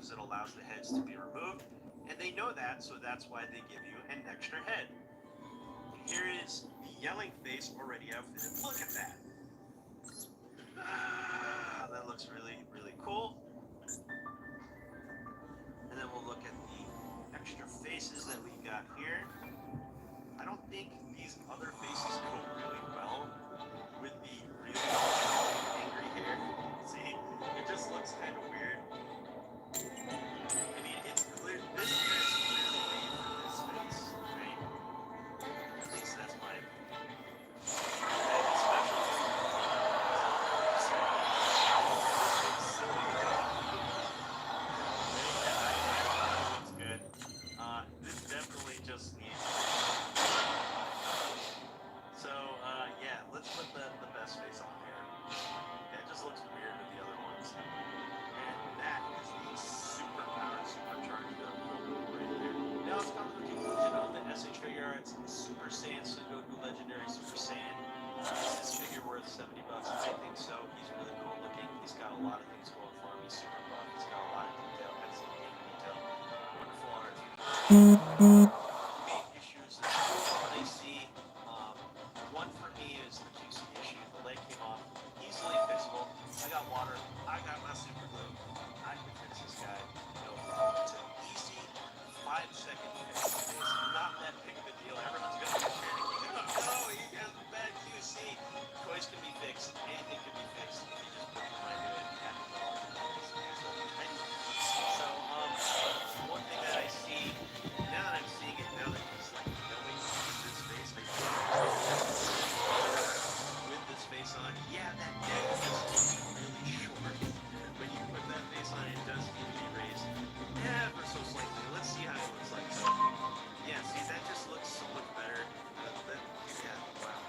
because it allows the heads to be removed. And they know that, so that's why they give you an extra head. Here is the yelling face already outfitted. Look at that. That looks really, really cool. And then we'll look at the extra faces that we got here. I don't think these other faces go really well with the really angry hair. See, it just looks kind of weird. I mean, it's clear, this hair is clearly made for this face, right? At least that's my opinion. And especially this definitely just needs. So, yeah, let's put the best face on here. Yeah, it just looks weird with the other ones. And that is the superpowered, supercharged Goku right there. Now it's come to the conclusion of the SH figure arts. Super Saiyan Goku Legendary Super Saiyan. Is this figure worth $70? I think so. He's really cool looking. He's got a lot of things going for him. He's super buff. He's got a lot of detail, excellent game detail. Wonderful art. Main issues that I see, one for me is the QC issue. The leg came off, easily fixable. I got water, I got my super glue. I can fix this guy, no problem. It's an easy 5-second fix. It's not that big of a deal. Everyone's gonna be panicking. Oh no, he has a bad QC. Toys can be fixed, anything can be fixed. You just put your mind to it. You have to know all the things. So, one thing that I see, now that I'm seeing it, now that he's like knowing this face, like with this face on, yeah, that neck is really short. When you put that face on, it does need to be raised ever so slightly. Let's see how it looks like. So, yeah, see, that just looks so much better. Yeah, wow.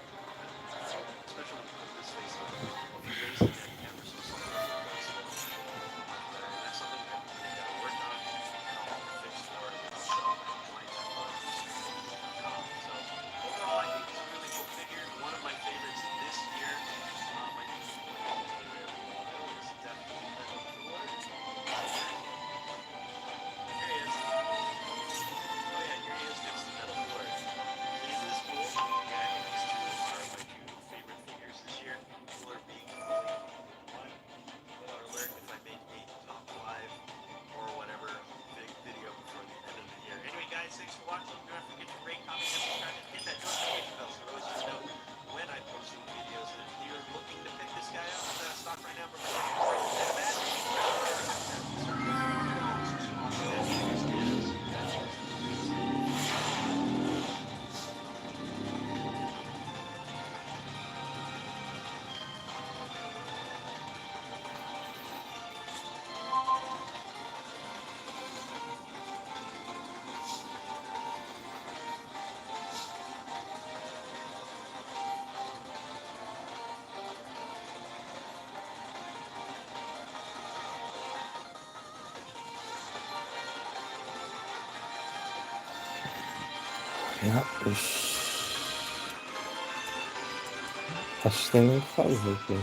Especially when you put this face on. If you raise the neck ever so slightly, it does look much better. And that's something that we gotta work on. Fix for it. So, so overall, I think it's a really cool figure. One of my favorites this year. My favorite is definitely the Duel. Here he is. Oh yeah, here he is. It's the Metal Duel. Isn't this cool? Yeah, I think these two are my two favorite figures this year. Duel being one. Without alert, if I make a top 5 or whatever big video before the end of the year. Anyway, guys, thanks for watching. Don't forget to rate, comment, and subscribe, and hit that notification bell so you always know when I post new videos. And if you're looking to pick this guy up, stock right now for Yapmış. Taşlarını fazla ki.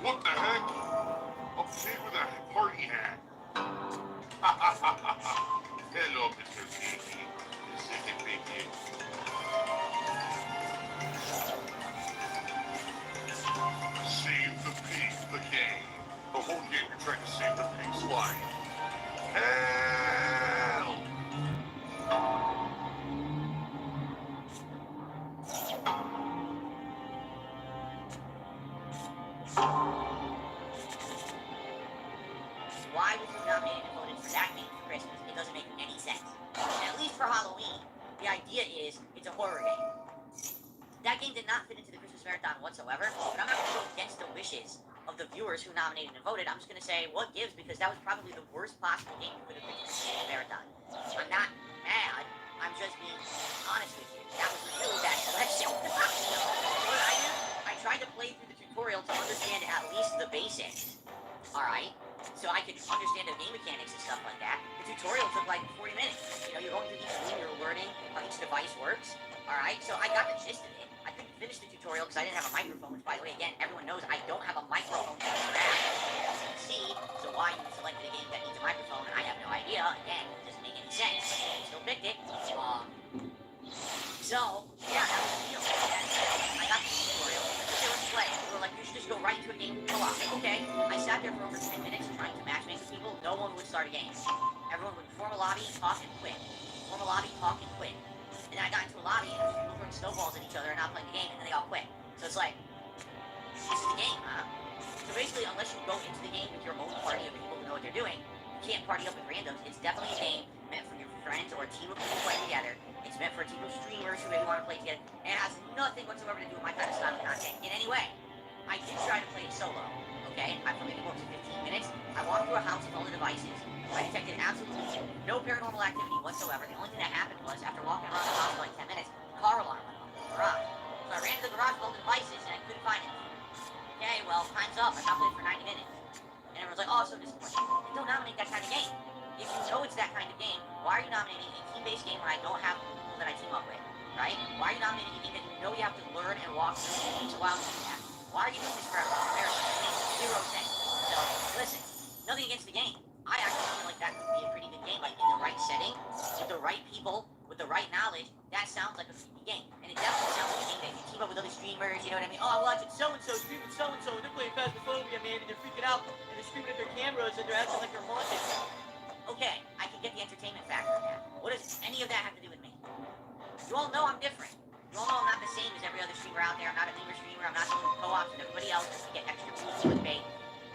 What the heck? A pig with a party hat. Hello, Mr. Piggy. Is it Piggy? Save the pig, the game. Why would you nominate and voted for that game for Christmas? It doesn't make any sense. And at least for Halloween, the idea is it's a horror game. That game did not fit into the Christmas marathon whatsoever, but I'm not going to go against the wishes of the viewers who nominated and voted. I'm just going to say what gives, because that was probably the worst possible game you could have picked for the Christmas marathon. I'm not mad. I'm just being honest with you. That was a really bad selection. What I did, I tried to play through the tutorial to understand at least the basics. Alright? So I could understand the game mechanics and stuff like that. The tutorial took like 40 minutes. You know, you're going through each room, you're learning how each device works. Alright? So I got the gist of it. I couldn't finish the tutorial because I didn't have a microphone, which, by the way, again, everyone knows I don't have a microphone to see. So why you selected a game that needs a microphone, and I have no idea. Again, it doesn't make any sense, but I still picked it. So, yeah, that was the deal. I got the tutorial. Okay, let's play. They were like, you should just go right into a game. Go on. Okay. I sat there for over 10 minutes trying to matchmake with people. No one would start a game. Everyone would form a lobby, talk, and quit. Form a lobby, talk, and quit. And then I got into a lobby, and there was people throwing snowballs at each other and not playing the game, and then they all quit. So it's like, this is the game, huh? So basically, unless you go into the game with your own party of people who know what they're doing, you can't party up with randoms. It's definitely a game meant for your friends or a team of people playing together. It's meant for a team of streamers who maybe want to play together. And it has nothing whatsoever to do with my kind of style of content in any way. I did try to play it solo, okay? I played it for 15 minutes. I walked through a house with all the devices. I detected absolutely no paranormal activity whatsoever. The only thing that happened was, after walking around the house for like 10 minutes, the car alarm went off in the garage. So I ran to the garage with all the devices, and I couldn't find anything. Okay, well, time's up. I got played for 90 minutes. And everyone's like, oh, so disappointing. Don't nominate that kind of game. If you know it's that kind of game, why are you nominating a team-based game when I don't have people that I team up with, right? Why are you nominating a game that you know you have to learn and walk through? It takes a while to do that. Why are you doing this for a marathon? It makes zero sense. So, listen, nothing against the game. I actually feel like that could be a pretty good game, like in the right setting, with the right people, with the right knowledge. That sounds like a freaky game. And it definitely sounds like a game that if you team up with other streamers, you know what I mean? Oh, I'm watching so-and-so stream with so-and-so, and they're playing Phasmophobia, man, and they're freaking out, and they're screaming at their cameras, and they're acting like they're haunted. Okay, I can get the entertainment factor in that. What does any of that have to do with me? You all know I'm different. You all know I'm not the same as every other streamer out there. I'm not a gamer streamer. I'm not doing co-ops with everybody else to get extra boosts with bait.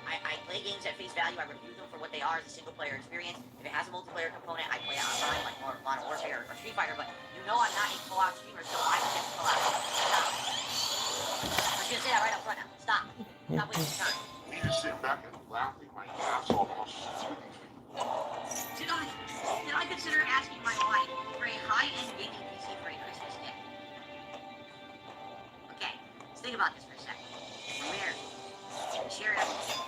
I play games at face value. I review them for what they are as a single-player experience. If it has a multiplayer component, I play it online, like more Modern Warfare or Street Fighter. But you know I'm not a co-op streamer, so I can get the co-op. Stop. I'm just gonna say that right up front now. Stop. Stop wasting time. Me just sit back and laughing my ass off. Did I consider asking my wife for a high-end gaming PC for a Christmas gift? Okay, let's think about this for a second. We're married. We share everything.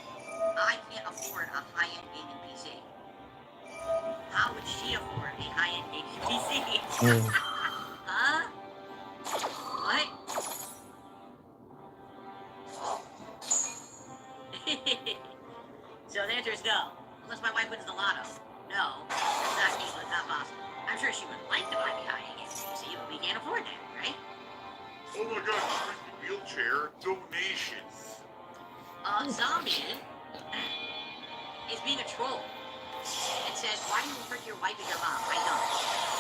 I can't afford a high-end gaming PC. How would she afford a high-end gaming PC? Huh? What? So the answer is no. Unless my wife wins the lotto. No, that's not feasible, it's not possible. I'm sure she would like to buy me high-end gaming PC, but we can't afford that, right? Oh my god, freaking wheelchair donations. Zombie is being a troll. It says, why do you refer to your wife as your mom? I don't.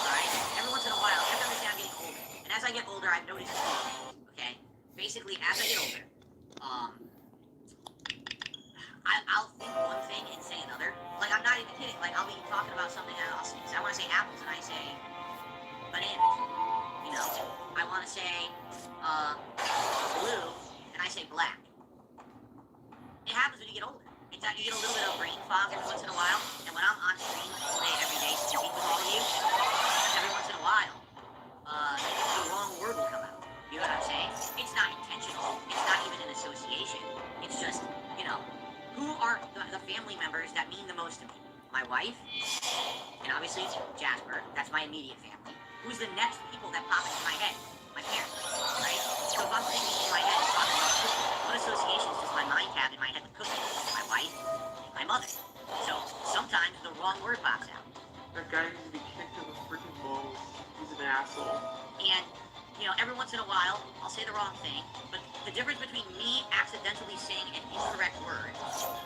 Alright? Every once in a while, I have to understand I'm getting older. And as I get older, I've noticed a few things, okay? Basically, as I get older, I'll think one thing and say another. Like, I'm not even kidding. Like, I'll be talking about something and I'll say, I want to say apples and I say bananas. You know? I want to say, blue and I say black. It happens when you get older. It's that you get a little bit of brain fog every once in a while. And when I'm on stream all day, every day, speaking with all of you, every once in a while, the wrong word will come out. You know what I'm saying? It's not intentional. It's not even an association. It's just, you know, who are the family members that mean the most to me? My wife, and obviously Jasper. That's my immediate family. Who's the next people that pop into my head? My parents, right? So if I'm thinking in my head, talking about cooking, what associations does my mind have in my head with cooking? My wife, my mother. So sometimes the wrong word pops out. That guy needs to be kicked in the freaking balls. He's an asshole. And, you know, every once in a while, I'll say the wrong thing, but the difference between me accidentally saying an incorrect word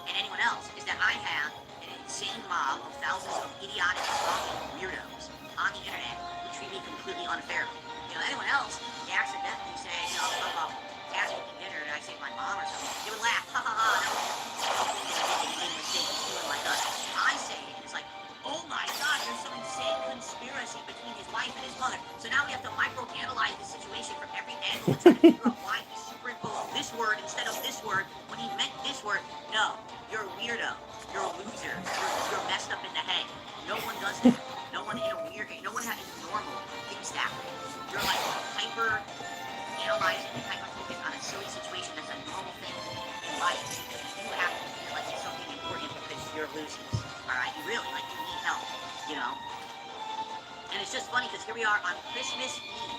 and anyone else is that I have an insane mob of thousands of idiotic, fucking weirdos on the internet who treat me completely unfairly. You know, anyone else, they accidentally say, you know, I'll talk about cat making dinner and I say my mom or something, they would laugh, ha people try to figure out why he superimposed this word instead of this word when he meant this word. No, you're a weirdo. You're a loser. You're messed up in the head. No one does that. No one in a weird, no one in normal thinks that way. You're like hyper analyzing and hyper focused on a silly situation that's a normal thing in life. You have to feel like it's something important because you're losing. Alright? You really, like, you need help. You know? And it's just funny because here we are on Christmas Eve,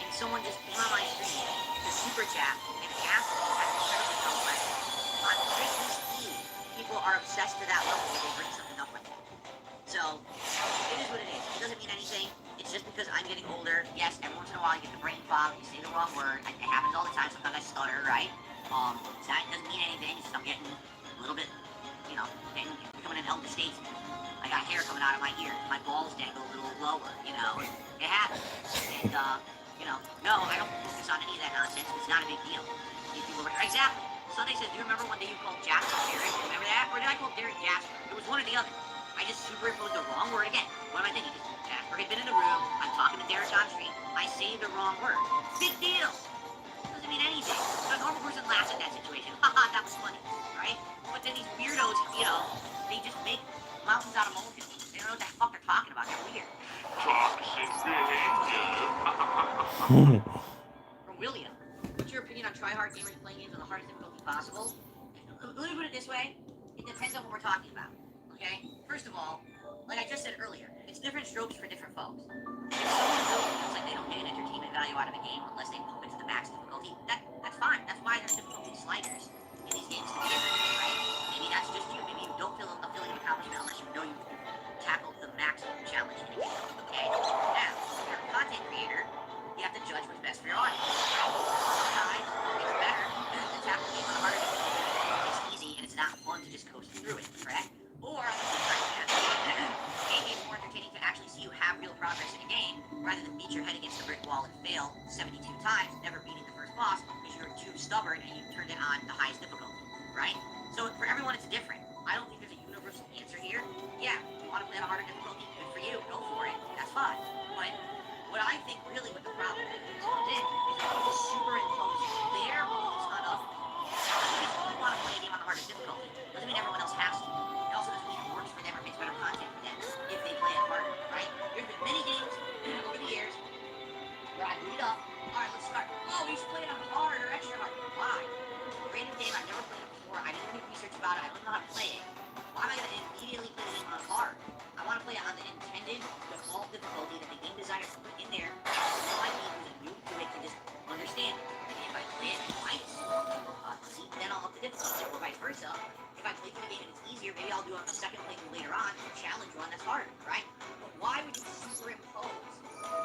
and someone just came on my stream to super chat and asked me that incredibly tough question. On Christmas Eve, people are obsessed to that level where they bring something up like that. So, it is what it is. It doesn't mean anything. It's just because I'm getting older. Yes, every once in a while you get the brain fog, you say the wrong word. It happens all the time. Sometimes I stutter, right? That doesn't mean anything. It's just I'm getting a little bit, becoming an elder statesman. I got hair coming out of my ears. My balls dangle a little lower, It happens. And, no, I don't focus on any of that nonsense. It's not a big deal. Exactly. Sunday says, do you remember one day you called Jasper Derek? Remember that? Or did I call Derek Jasper? It was one or the other. I just superimposed the wrong word again. What am I thinking? Jasper had been in the room. I'm talking to Derek on street. I say the wrong word. Big deal. Doesn't mean anything. A normal person laughs at that situation. Haha, that was funny, right? But then these weirdos, they just make mountains out of molehills. They don't know what the fuck they're talking about. They're weird. Toxic behavior. From William, what's your opinion on try-hard gamers playing games on the hardest difficulty possible? Let me put it this way. It depends on what we're talking about. Okay? First of all, like I just said earlier, it's different strokes for different folks. If someone feels like they don't get an entertainment value out of a game unless they pump it to the max difficulty, that's fine. That's why there's difficulty sliders in these games to begin with, right? Maybe that's just you. Maybe you don't feel a feeling of accomplishment unless you know you've tackled the maximum challenge in a game. Okay? Now, if you're a content creator, you have to judge what's best for your audience. Sometimes it's better to tackle a game on a harder difficulty. It's easy and it's not fun to just coast through it, correct? Or, game is more entertaining to actually see you have real progress in a game rather than beat your head against a brick wall and fail 72 times, never beating the first boss because you're too stubborn and you turned it on the highest difficulty, right? So for everyone it's different. I don't think there's a universal answer here. Yeah, you want to play on a harder difficulty, good for you, go for it, that's fine. But what I think really what the problem is comes in is that people superimpose their beliefs on others. If you want to play a game on the hardest difficulty, doesn't mean everyone else has to. It also doesn't mean it works for them or makes better content for them if they play it harder, right? There's been many games over the years where I boot it up. Alright, let's start. Oh, we should play it on hard or extra hard. Why? Random game, I've never played it before. I didn't do any research about it. I don't know how to play it. Why am I going to immediately play the game on hard? I want to play it on the intended default difficulty that the game designer put in there. So I need who's a noob to it to just understand it. And if I play it twice, then I'll up the difficulty, or vice versa. If I play through the game and it's easier, maybe I'll do a second playthrough later on, a challenge run that's harder, right? But why would you superimpose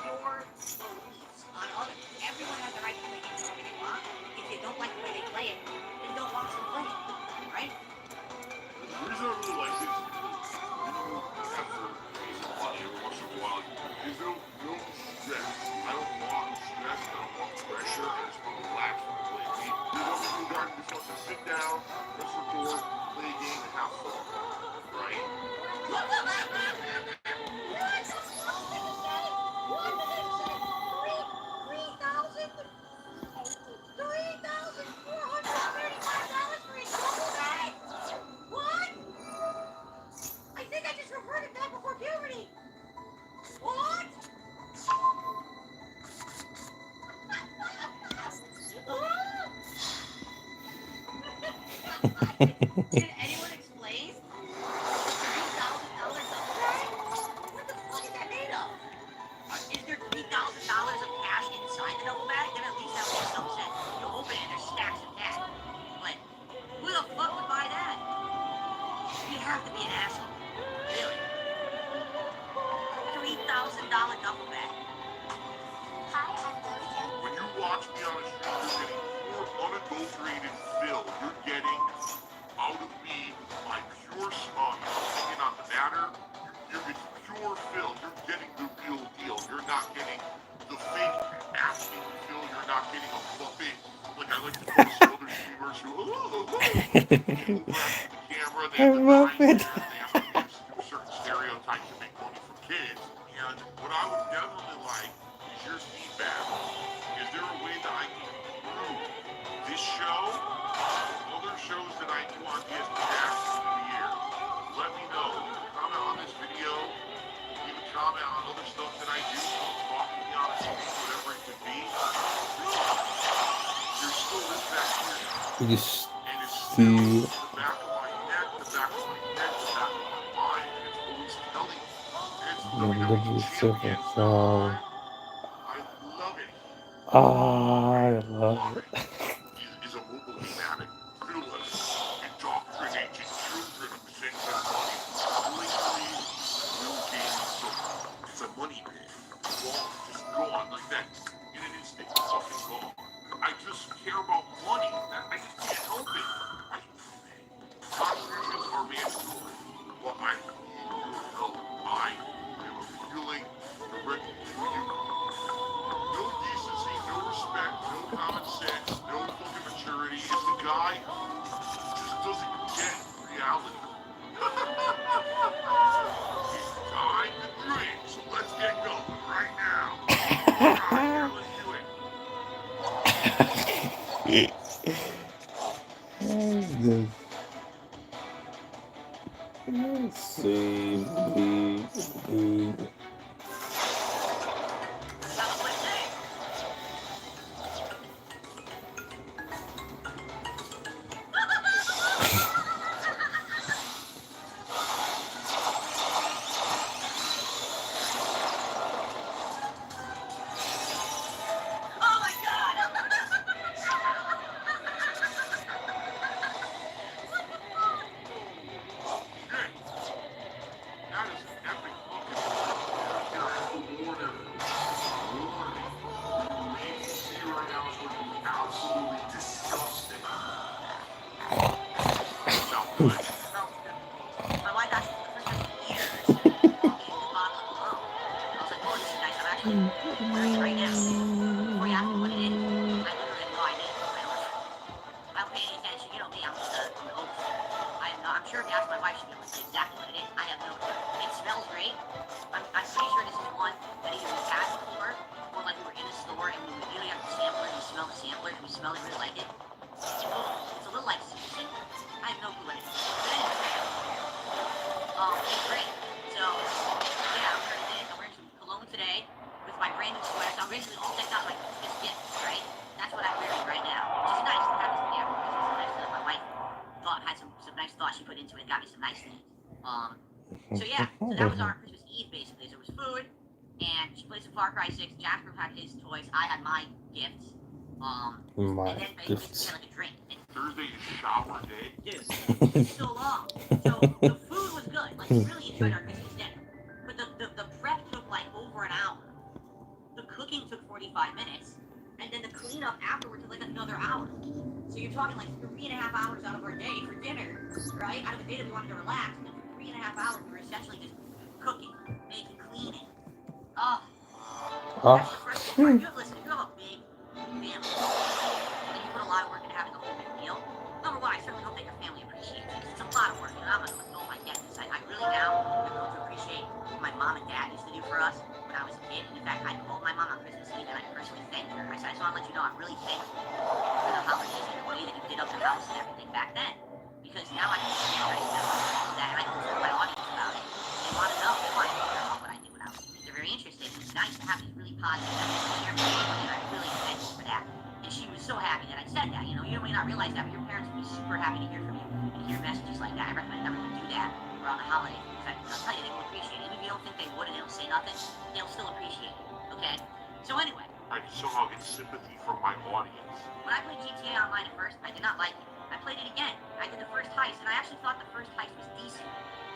your beliefs on others? Everyone has the right to play games the way they want. If you don't like the way they play it, then don't watch them play it, right? The reason I really like this effort is a lot every once in a while. There's no stress. I don't want stress, I don't want pressure, I just want to relax and play a game. There's other people that just want to sit down, press record, play a game and have fun. Right? What? I think I just reverted back before puberty. What? Can anyone explain? $3,000 upgrade? What the fuck is that made of? Is there $3,000 of cash inside the double bag? Then at least that makes some sense. You open it and there's stacks of cash. But who the fuck would buy that? You have to be an asshole. Really? $3,000 duffel bag. When you watch me on a stream, you're getting pure unadulterated fill. You're getting out of me my pure opinion on the matter. You're getting pure fill. You're getting the real deal. You're not getting the fake asking fill. You're not getting a buffet. Like I like to go to some other streamers who people grab the camera, they have the love knife, it. they have to do certain stereotypes to make money from kids. And what I would definitely like is your feedback. Is there a way Isso. And it's still in the back of my head, the back of my head, the back of my mind, and it's always telling me. And it's Não WWE deve ser champion. legal. I love it. I love it. Is a mobile fanatic, villain, indoctrinating children who send them money, blatantly milking some money pit. Gone, just gone like that. In an instant, fucking gone. I just care about money. I just can't help it. Contributions are mandatory. Well, I need your help. I am appealing directly to you. No decency, no respect, no common sense, no fucking maturity. It's the guy who just doesn't get reality. It's time to drink, so let's get going right now. Alright, yeah, let's do it. Ai, Deus. Não sei. That's what I say. Oh my god! Shit. That is an epic fucking Warning. Warning. The remains you see right now is looking absolutely disgusting. sound good. Smells good. My wife actually, for the first time in years, bought me a new bottle of cologne. I was like, oh, this is nice. I'm actually wearing it right now. Before you ask me what it is, I literally have no idea. I don't pay any attention. You know me, I'm the host. I'm sure if you ask my wife, she'll be able to say exactly what it is. I have no clue. It smells great. I'm pretty sure this is one that either we had before, or like we were in a store and we really have the sampler and we smell the sampler and we smell it, really like it. It's a little like Susan. I have no clue what it is. But anyway, it's great. So, yeah, I'm wearing it. I'm wearing some cologne today with my brand new sweater. So I'm basically all decked out like Christmas gifts, right? That's what I'm wearing right now. Which is nice to have this yeah, it's nice that my wife had some nice thought she put into it, got me some nice things. So yeah, so that was our Christmas Eve basically. So it was food, and she played some Far Cry 6. Jasper had his toys. I had my gifts. My And then basically we gifts. had like a drink. And Thursday is shower day. dude, it's so long. So the food was good. Like we really enjoyed our Christmas dinner. But the prep took like over an hour. The cooking took 45 minutes. And then the cleanup afterward took like another hour. So you're talking like 3.5 hours out of our day for dinner, right? Out of a day that we wanted to relax. And for 3.5 hours we were essentially just cooking, making, cleaning. Oh, that's the frustrating part. Listen, if you have a big family, and you put a lot of work into having a whole big meal, number one, I certainly hope that your family appreciates it. It's a lot of work, and I'm not going to know if I get this. I really now have grown to appreciate what my mom and dad used to do for us when I was a kid. And in fact, I called my mom on Christmas Eve and I personally thanked her. I said, I just want to let you know I'm really thankful for the holidays and the way that you did up the house and everything back then. Because now I can see how you know that, and I can tell my audience about it. They want to know. They want to hear about what I do when I was a kid. They're very interested. It's nice to have these really positive messages to share with people, and I'm really thankful for that. And she was so happy that I said that. You know, you may not realize that, but your parents would be super happy to hear from you and hear messages like that. I recommend everyone do that around the holidays. Because I'll tell you, they will appreciate it. Even if you don't think they would and they don't say nothing, they'll still appreciate it. Okay? So anyway. I somehow get sympathy from my audience. When I played GTA Online at first, I did not like it. I played it again. I did the first heist, and I actually thought the first heist was decent.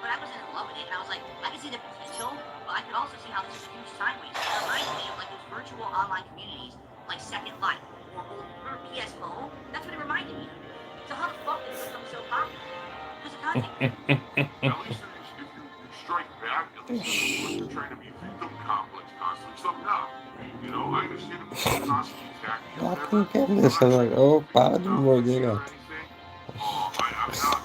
But I wasn't in love with it, and I was like, I can see the potential, but I could also see how this is a huge time waste. It reminds me of like those virtual online communities, like Second Life, or PS Home. That's what it reminded me of. So how the fuck did it become so popular? Because of content. At least if you strike back, at least you're trying to be victim complex constantly. So I'm not. You know, I understand if people constantly attack me or Lá whatever. com quem deixa like, oh, para de morder, gato. I'm not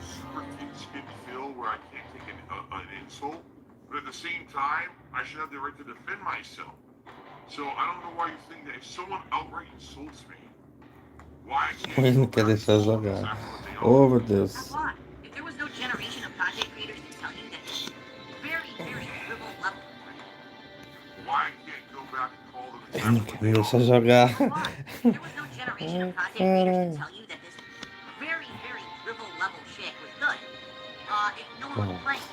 super thin Phil where I can't take an insult, but at the same time, I should have the right to defend myself. So I don't know why you think that if someone outright insults me, why I can't Ele go não quer back deixar and call them jogar. exactly what they Oh, are? meu That's Deus. why. If there was no generation of content creators to tell you that this very, very dribble level, Why I can't go back and call them Ele não exactly quer what me they deixar are? jogar. that's why. If there was no generation of Ai, content creators to caralho. tell you that level shit was good. No one would have played.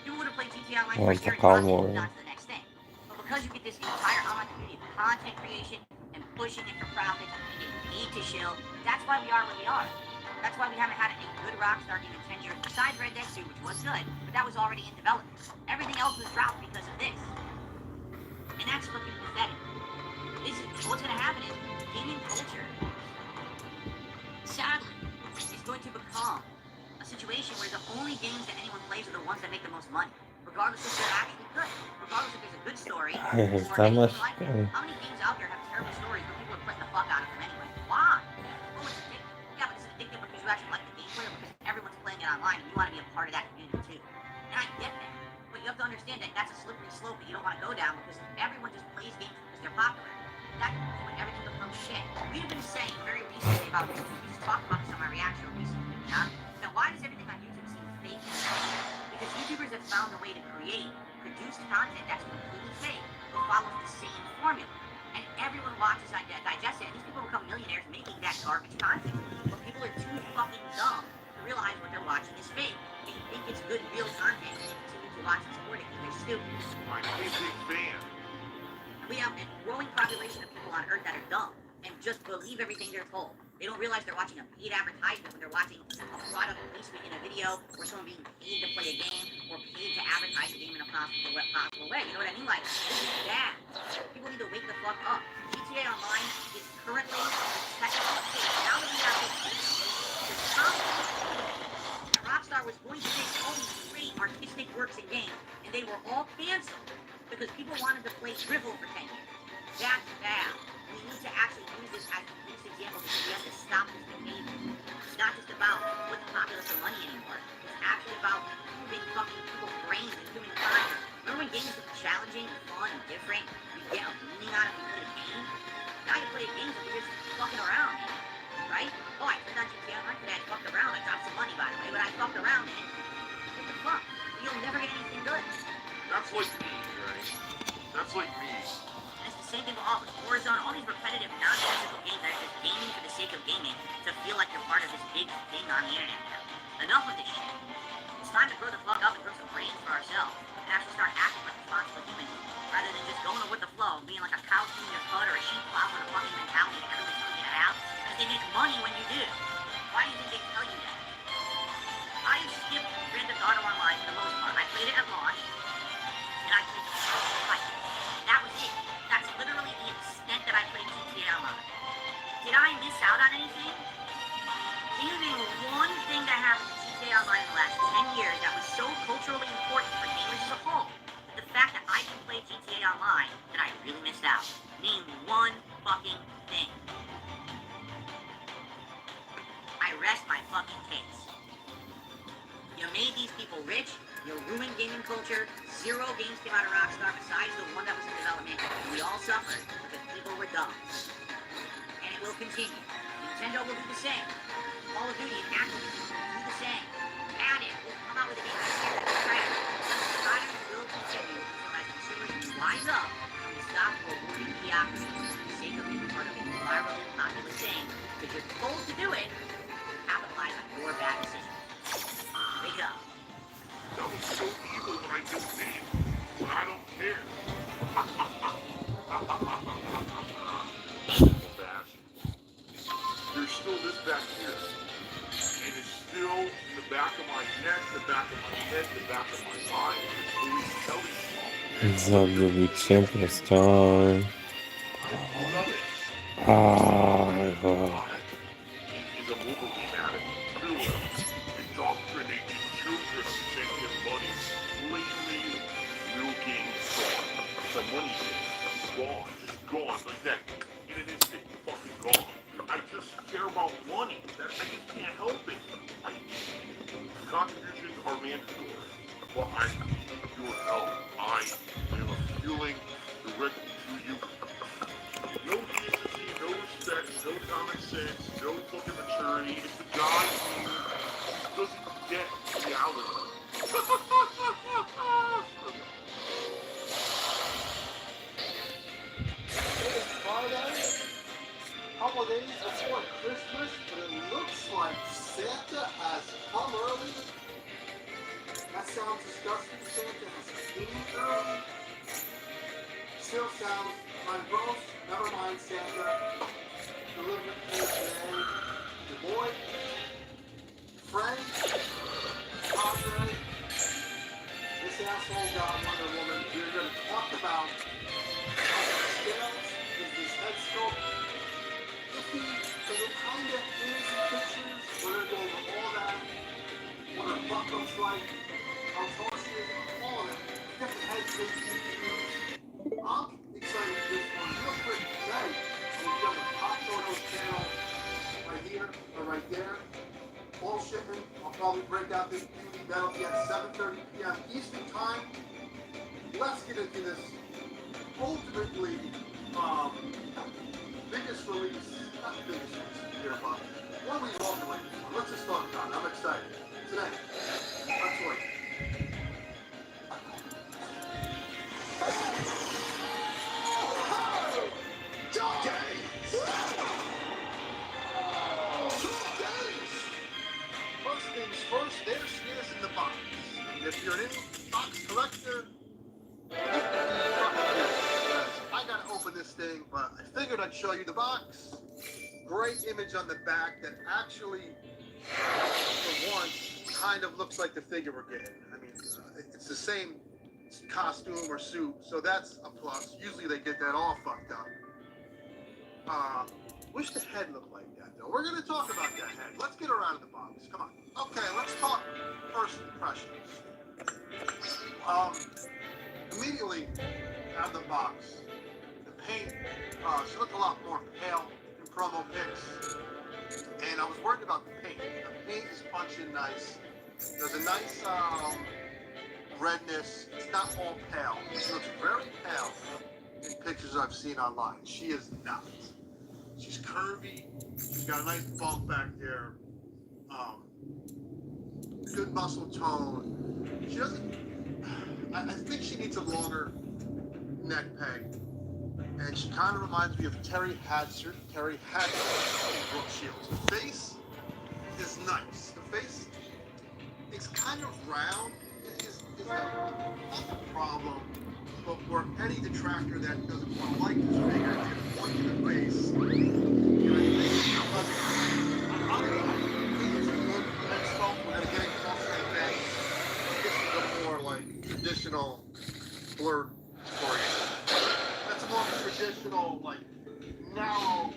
People would have played GTA Online for Want a to year and call moved more? on to the next thing. But because you get this entire online community of content creation and pushing it for profit and getting paid to shill, that's why we are where we are. That's why we haven't had a good Rockstar game in 10 years, besides Red Dead 2, which was good, but that was already in development. Everything else was dropped because of this. And that's fucking pathetic. This is what's gonna happen is gaming culture, sadly, is going to become a situation where the only games that anyone plays are the ones that make the most money, regardless if they're actually good, regardless if there's a good story or Está más. anything like that. How many games out there have terrible stories but people are playing the fuck out of them anyway? Why? Oh, it's addictive. Yeah, but it's addictive because you actually like the gameplay or because everyone's playing it online and you want to be a part of that community too. And I get that. But you have to understand that that's a slippery slope that you don't want to go down because everyone just plays games because they're popular. That's when everything becomes shit. We've been saying very recently about this, we just talked about this on my reaction recently, now why does everything on YouTube seem fake? Because YouTubers have found a way to produce content that's completely fake, but follows the same formula. And everyone watches and digests it, and these people become millionaires making that garbage content. But people are too fucking dumb to realize what they're watching is fake. They think it's good, real content, and they continue to watch and support it because they're stupid. I'm a big fan. We have a growing population of people on Earth that are dumb and just believe everything they're told. They don't realize they're watching a paid advertisement when they're watching a product placement in a video or someone being paid to play a game or paid to advertise a game in a possible way. You know what I mean? Like, this is bad. People need to wake the fuck up. GTA Online is currently the technical state. Now that we have this Rockstar was going to make all these great artistic works in games, and they were all canceled because people wanted to play Drivel for 10 years. That's bad. We need to actually use this as a police example because we have to stop this behavior. It's not just about what's popular for money anymore. It's actually about moving fucking people's brains and human character. Remember when games were challenging, fun, and different? You get a meaning out of it, you play a game. Now you play games and you're just fucking around, man. Right? Oh, I turned on GTA Online today, I fucked around. I dropped some money, by the way, but I fucked around, man. What the fuck? You'll never get anything good. That's like me, right? That's like me. And it's the same thing with all Warzone, all these repetitive, nonsensical games that are just gaming for the sake of gaming to feel like you're part of this big thing on the internet now. Enough of this shit. It's time to grow the fuck up and grow some brains for ourselves and actually start acting like responsible humans rather than just going with the flow, being like a cow chewing your cud or a sheep following a fucking mentality that everyone's telling you to have because they make money when you do. Why do you think they tell you that? I skipped Grand Theft Auto Online for the most part. I played it at launch and I played the first fight. That was it. That's literally the extent that I played GTA Online. Did I miss out on anything? Can you name one thing that happened in GTA Online in the last 10 years that was so culturally important for gamers as a whole? The fact that I can play GTA Online that I really missed out. Name one fucking thing. I rest my fucking case. You made these people rich, you ruined gaming culture, 0 games came out of Rockstar besides the one that was in development, and we all suffered because people were dumb. And it will continue. Nintendo will do the same. Call of Duty and Activision will do the same. Madden will come out with a game this year that's trash. The patterns will continue until as consumers wise up and we stop rewarding mediocrity for the sake of being part of a virally popular thing because you're told to do it, capitalize on your bad decisions. Wake up. That was so evil when I just did it. But I don't care. There's still this back here. And it's still in the back of my neck, the back of my head, the back of my mind. It's always telling me. It's not the big champion's time. I love it. God. Is a Wolverine addict. Duel. Indoctrinating children to take him money. Blatantly, real game's gone. The money is gone. Just gone. Like that. In an instant, fucking gone. I just care about money. I just can't help it. Contributions are mandatory. But I need your help. I am appealing directly to you. No decency, no respect, no common sense, no fucking maturity. It's the guy who doesn't get reality. It's Friday, couple days before Christmas, but it looks like Santa has come early. That sounds disgusting. Santa has came early. Still sounds like gross. Never mind, Santa. Delivered to you today. Your boy, friend, Andre, this asshole got Wonder Woman. We're going to talk about how the scales is this head sculpt. Iffy, because it kind of is in pictures. We're going to go over all that. What her butt looks like. How tall she is. All of it. Different head shapes you can use. I'm excited for this one. Real quick today, we'll be on the Pop Photos channel right here or right there. All shipment. I'll probably break out this beauty. That'll be at 7:30 p.m. Eastern Time. Let's get into this ultimately biggest release, not the biggest release of the year, but one we walked away from. Let's just talk about it. I'm excited. Today, let's wait. First things first, there she is in the box. And if you're an in-box collector, I gotta open this thing, but I figured I'd show you the box. Great image on the back that actually, for once, kind of looks like the figure we're getting. I mean, it's the same costume or suit, so that's a plus. Usually they get that all fucked up. Wish the head looked like that, though. We're gonna talk about that head. Let's get her out of the box. Come on. Okay, let's talk first impressions. Immediately out of the box, the paint, she looked a lot more pale in promo pics. And I was worried about the paint. The paint is punching nice. There's a nice redness. It's not all pale. She looks very pale in pictures I've seen online. She is not. She's curvy. She's got a nice bulk back there. Good muscle tone. She doesn't. I think she needs a longer neck peg. And she kind of reminds me of Terry Hatcher in Brooke Shields. The face is nice. The face is kind of round. Is not the problem. But for any detractor that doesn't want to like this figure, it's going to point to the face. And I think it's a good head sculpt. We're going to get it closer to the face. This is a more like traditional blurred story. That's a more traditional, like, narrow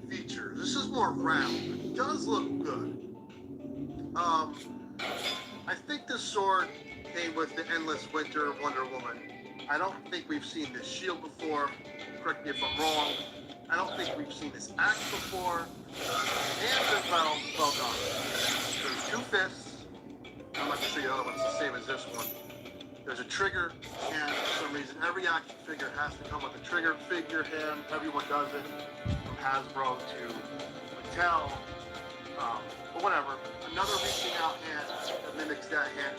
feature. This is more round. It does look good. I think this sword came with the Endless Winter Wonder Woman. I don't think we've seen this shield before. Correct me if I'm wrong. I don't think we've seen this axe before. Hands are well done. There's two fists. I'm not going to show you the other one. It's the same as this one. There's a trigger, and for some reason, every action figure has to come with a trigger figure hand. Everyone does it, from Hasbro to Mattel. But whatever. Another reaching out hand that mimics that hand.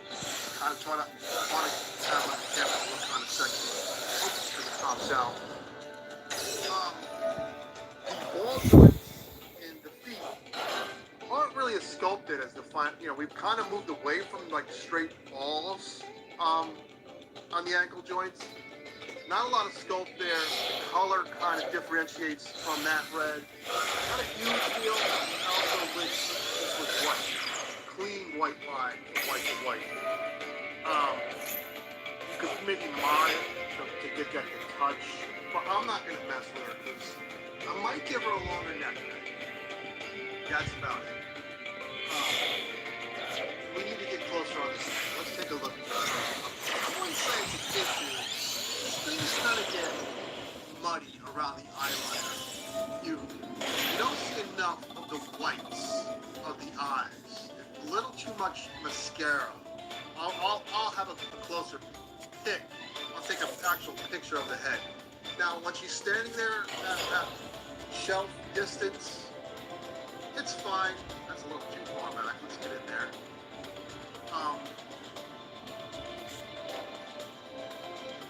I was trying to have my camera look kind of sexy. Oops, because it pops out. The ball joints in the feet aren't really as sculpted as the fine. You know, we've kind of moved away from like straight balls on the ankle joints. Not a lot of sculpt there. The color kind of differentiates from that red. Not a huge deal. I also wish this was white. Clean white line from white to white. You could maybe mod it to get that to touch. But I'm not going to mess with her because I might give her a longer neck. That's about it. We need to get closer on this thing. Let's take a look. I wouldn't say it's an issue. This thing is kind of getting muddy around the eyeliner. You don't see enough of the whites of the eyes. A little too much mascara. I'll have a closer pick. I'll take an actual picture of the head. Now, when she's standing there at that shelf distance, it's fine. That's a little too far back. Let's get in there.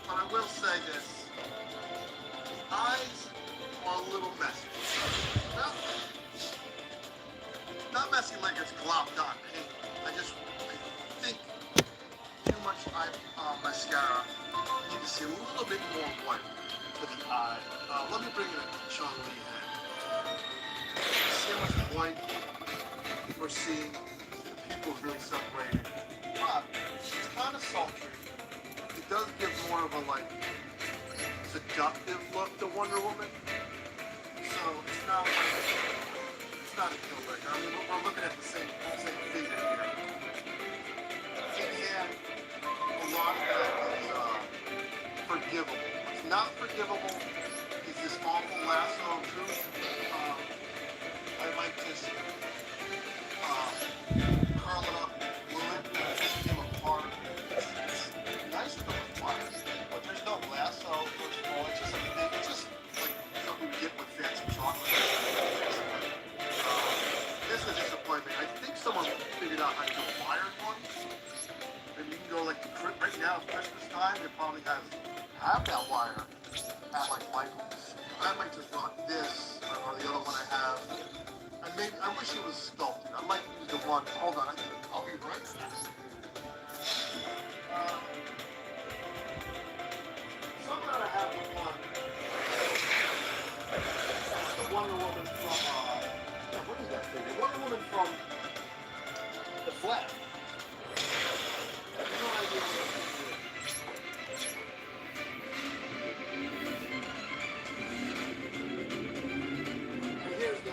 But I will say this. The eyes are a little messy. Not messy leg gets glopped on pink. I think too much mascara. You need to see a little bit more white for the eye. Let me bring in a chocolate head. See how much white we're seeing. The pupils really separated. But it's kind of sultry. It does give more of a like seductive look to Wonder Woman. So it's not a deal breaker. I mean, we're looking at the same figure here. In the end, a lot of that is forgivable. What's not forgivable is this awful lasso of truth. I might just curl it up, glue it, take them apart. It's nice to acquire, but there's no lasso. First of all, it's just like something we get with fancy chocolate. This is a disappointment. I think someone figured out how to do a wired one. And you can go like right now, Christmas time, it probably have that wire at like Michael's. I might just rock this or the other one I have. And maybe I wish it was sculpted. I might use the one. Hold on, I'll be right back. Somewhere I have the one. The Wonder Woman from what is that figure? Wonder Woman from The Flash. I have no idea what that figure is. And here's the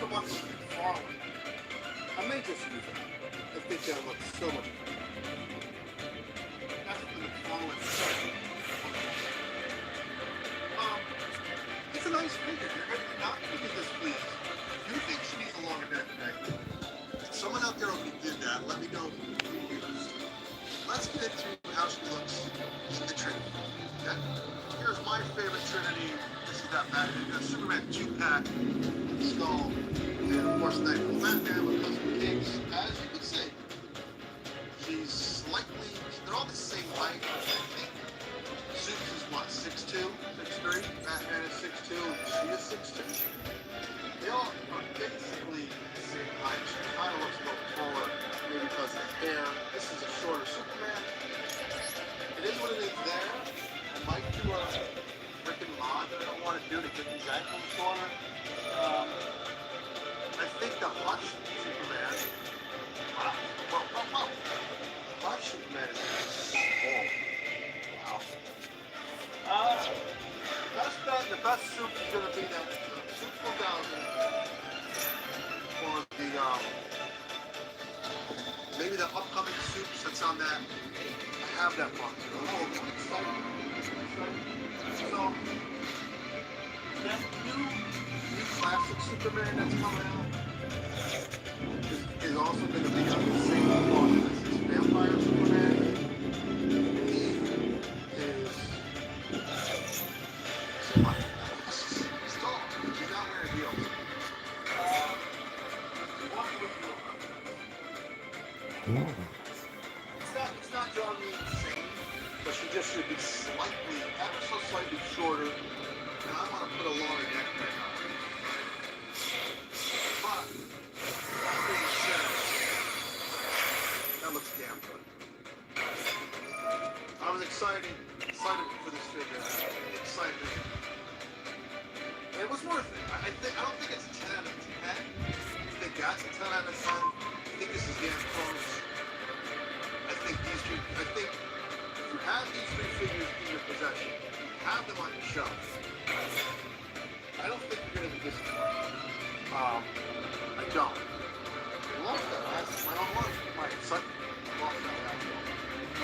one from McFarlane. I may just use it. I think that looks so much better. That's the McFarlane set. It's a nice figure. You're not going to be displeased. You think she needs a longer neck today? Someone out there already did that. Let me know who is. Let's get into how she looks in the Trinity. Okay? Here's my favorite Trinity. This is that Superman 2-pack skull. And of course, Nightfall Batman with custom capes. As you can see, she's slightly, they're all the same height, I think. Zeus is what, 6'2", 6'3"? Batman is 6'2", and she is 6'2". They all are basically the same height. She kind of looks a little taller, maybe because of the hair. This is a shorter Superman. It is what it is there. I might do a freaking mod that I don't want to do to get these ankles shorter. I think the Hush Superman, wow. Hush Superman is small. Wow. The best soup is going to be that Soup 4000 or the, maybe the upcoming soups that's on that. I have that box. Oh, so, that new classic Superman that's coming out is also going to be on the same box as this Vampire Superman. It's not driving me insane, but she just should be slightly, ever so slightly shorter. And I want to put a longer neck right now. But, that being said, that looks damn good. I was excited for this figure. Excited. It was worth it. I don't think it's a 10 out of 10. I think that's a 10 out of 10. I think this is damn close. I think if you have these three figures in your possession, you have them on your shelf, I don't think you're going to be disappointed. I don't. I lost that last my own life. My son lost that last one.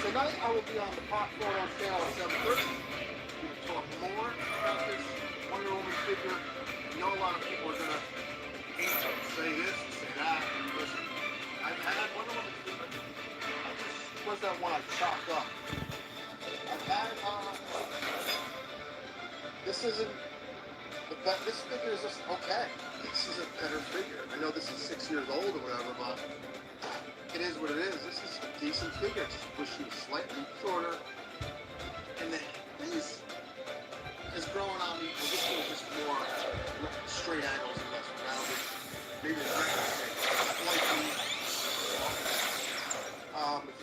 Tonight I will be on the Pop Photo channel at 7:30. We will talk more about this Wonder Woman figure. I know a lot of people are going to say this, say that. Listen, I've had Wonder Woman figure. What's that one I chopped up? I've had, this isn't, this figure is just okay. This is a better figure. I know this is 6 years old or whatever, but it is what it is. This is a decent figure. Just wish she was slightly shorter. And the face is growing on me. I wish it was just more straight angles and less rounded. Maybe the neck is like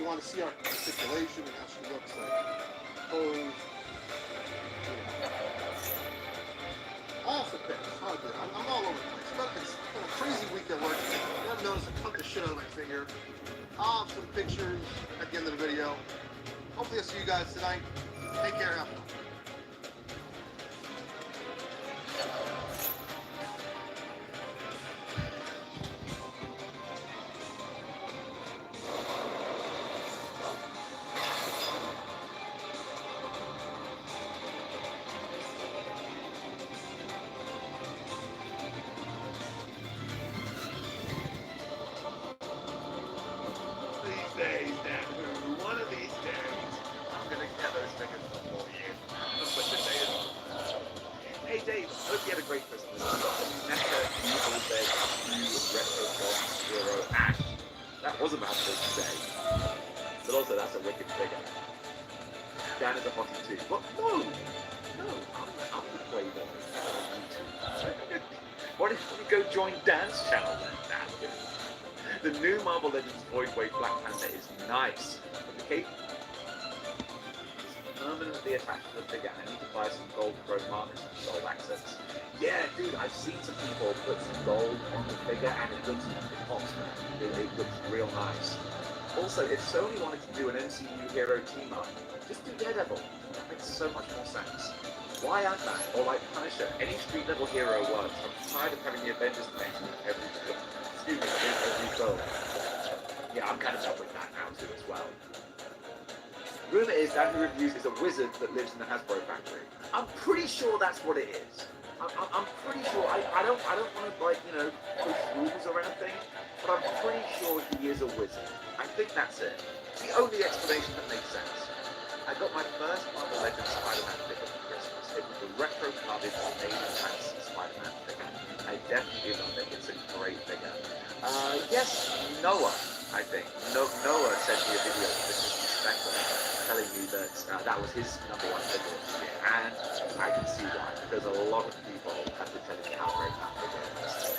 want to see our articulation and how she looks like posed. Awesome picks. Oh, good. I'm all over the place. It's been a crazy week at work. I've noticed I cut the shit out of my finger. Awesome pictures at the end of the video. Hopefully I'll see you guys tonight. Take care. Have fun. These days, Danu, one of these days, I'm gonna get those figures for you. But today is Hey Dave, hope you had a great Christmas. Mecha, Evil Bed, Retro Box, Hero, Ash. That was a mouthful to say. But also, that's a wicked figure. Dan is a hottie too. What? No! No, I'm the playboy. Why don't you go join Dan's channel then, Dan? The new Marvel Legends Void Wave Black Panther is nice. But the cape is permanently attached to the figure. I need to buy some gold chrome markers and gold accents. Yeah, dude, I've seen some people put some gold on the figure and it looks hot. It looks real nice. Also, if Sony wanted to do an MCU hero team up, just do Daredevil. That makes so much more sense. Why Ant-Man or like Punisher? Any street level hero works. I'm tired of having the Avengers mentioned in every film. Yeah, I'm kind of done with that now too as well. Rumor is that who reviews is a wizard that lives in the Hasbro factory. I'm pretty sure that's what it is. I'm pretty sure. I don't want to like push rules or anything, but I'm pretty sure he is a wizard. I think that's it. It's the only explanation that makes sense. I got my first Marvel Legends Spider-Man figure for Christmas. It was the retro carded Canadian Fantasy Spider-Man figure. I definitely love it. It's a great figure. Yes, Noah, I think. Noah sent me a video of this special telling me that that was his #1 figure this year. And I can see why, because a lot of people have been telling me how great that figure is.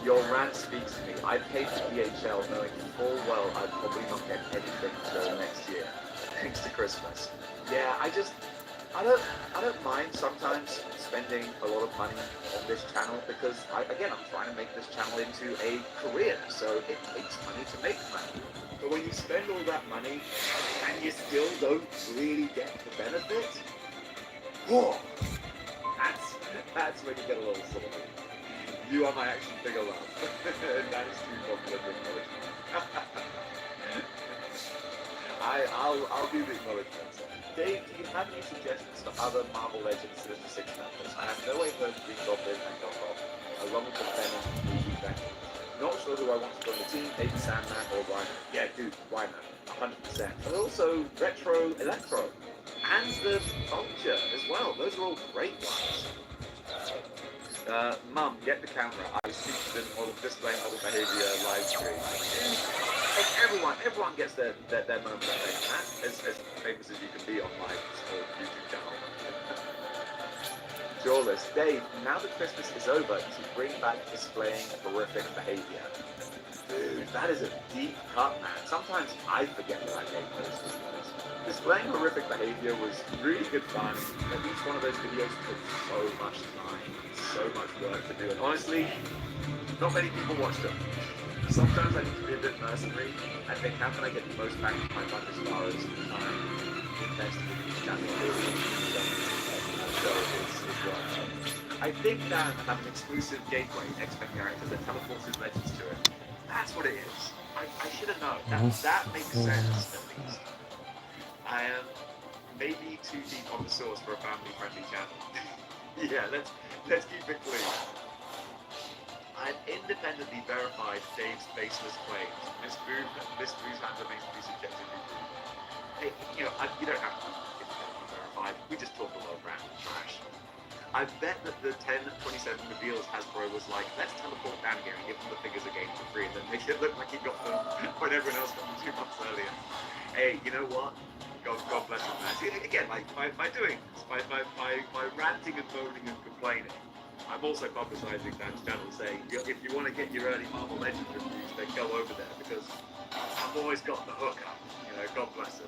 Your rant speaks to me. I paid for DHL knowing full well I'd probably not get anything until next year. Thanks to Christmas. Yeah, I don't mind sometimes spending a lot of money on this channel because I'm trying to make this channel into a career, so it takes money to make money. But when you spend all that money and you still don't really get the benefit, whoa, that's when you get a little silly. You are my action figure love. That is too popular for acknowledgement. I'll do the acknowledgements. Dave, do you have any suggestions for other Marvel Legends Sinister Six members? I have no way heard of Green Goblin and Knockoff, along with the Venom movie Venom. Not sure who I want to join the team, maybe Sandman or Rhino. Yeah, dude, Rhino, 100%. And also Retro Electro, and the Vulture as well. Those are all great ones. Mum, get the camera. I was featured in model display model behavior live stream. Everyone gets their moment of fame, man. As famous as you can be on my small YouTube channel. Jawless, Dave, now that Christmas is over, you should bring back displaying horrific behavior. Dude, that is a deep cut, man. Sometimes I forget that I made those videos. Displaying horrific behavior was really good fun, but each one of those videos took so much time, so much work to do, and honestly, not many people watch them. Sometimes I need to be a bit mercenary. I think, how can I get the most bang for my buck as far as time invested in each channel? So it's worth. I think that have an exclusive gateway X-Men character that teleports his legends to it. That's what it is. I should have known. That makes sense at least. I am maybe too deep on the sauce for a family-friendly channel. Yeah, let's keep it clean. I've independently verified Dave's baseless claims. Mystery's hand remains to be subjectively proved. Hey, you don't have to independently verified. We just talk a lot of random trash. I bet that the 10/27 reveals Hasbro was like, let's teleport down here and give them the figures again for free and then make it look like he got them when everyone else got them 2 months earlier. Hey, you know what? God bless him, man. See, again, like, by doing this, by ranting and moaning and complaining, I'm also publicising that channel, saying if you want to get your early Marvel Legends reviews, then go over there because I've always got the hook up. You know, God bless him.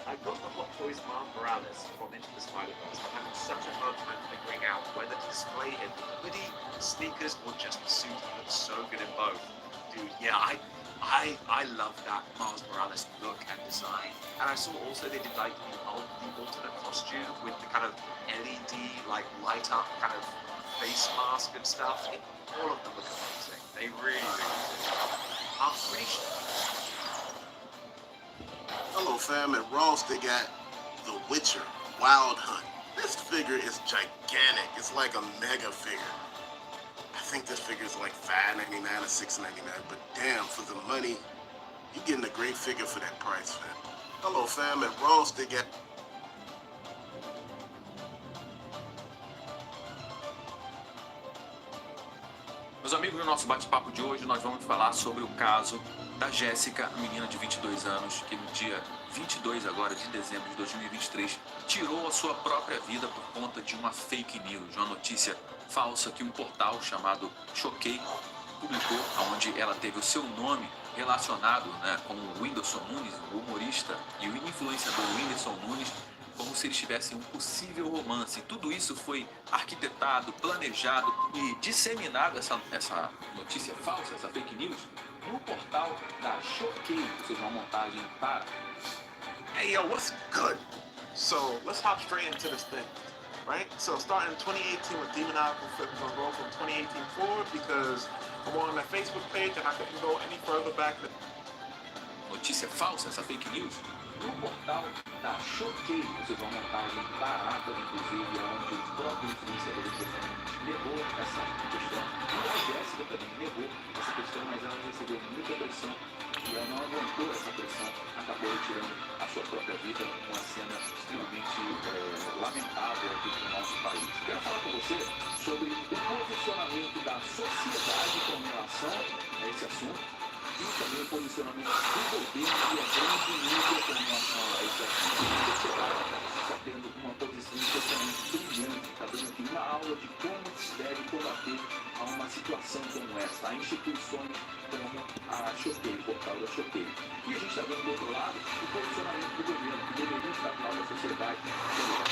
I got the Hot Toys Miles Morales from Into the Spider-Verse, but having such a hard time figuring out whether to display it in the hoodie, sneakers, or just the suit. He looks so good in both. Dude, yeah, I love that Miles Morales look and design. And I saw also they did like the alternate costume with the kind of LED, like light up kind of face mask and stuff. All of them look amazing. They really do. I'm pretty sure. Hello fam, at Ross they got The Witcher Wild Hunt. This figure is gigantic. It's like a mega figure. I think this figure is like $5.99 or $6.99, but damn, for the money, you're getting a great figure for that price, fam. Hello fam, at Ross they got... Meus amigos, no nosso bate-papo de hoje nós vamos falar sobre o caso da Jéssica, a menina de 22 anos, que no dia 22 agora de dezembro de 2023 tirou a sua própria vida por conta de uma fake news, uma notícia falsa que um portal chamado Chega publicou, onde ela teve o seu nome relacionado, né, com o Whindersson Nunes, o humorista e o influenciador Whindersson Nunes, como se eles tivessem um possível romance. Tudo isso foi arquitetado, planejado e disseminado, essa notícia falsa, essa fake news, no portal da Chega, ou seja, uma montagem para... Hey, yo, what's good? So, let's hop straight into this thing, right? So, starting in 2018 with Demonical Flippers on Roll from 2018 forward because I'm on that Facebook page and I couldn't go any further back than... Notícia falsa, essa fake news, no portal da Chega, ou seja, uma montagem barata, inclusive, onde o próprio influenciador negou essa questão. E a Jéssica também negou essa questão, mas ela recebeu muita pressão e ela não aguentou essa pressão, acabou retirando a sua própria vida, uma cena extremamente lamentável aqui no nosso país. Quero falar com você sobre o posicionamento da sociedade com relação a esse assunto e também o posicionamento do governo e a grande mídia com relação a esse assunto. A sociedade está tendo uma posição totalmente brilhante, está dando aqui uma aula de como se deve combater a uma situação como essa, a instituições como a Chega, o portal da Chega. E a gente está vendo do outro lado o posicionamento do governo, que deveria estar do lado da sociedade,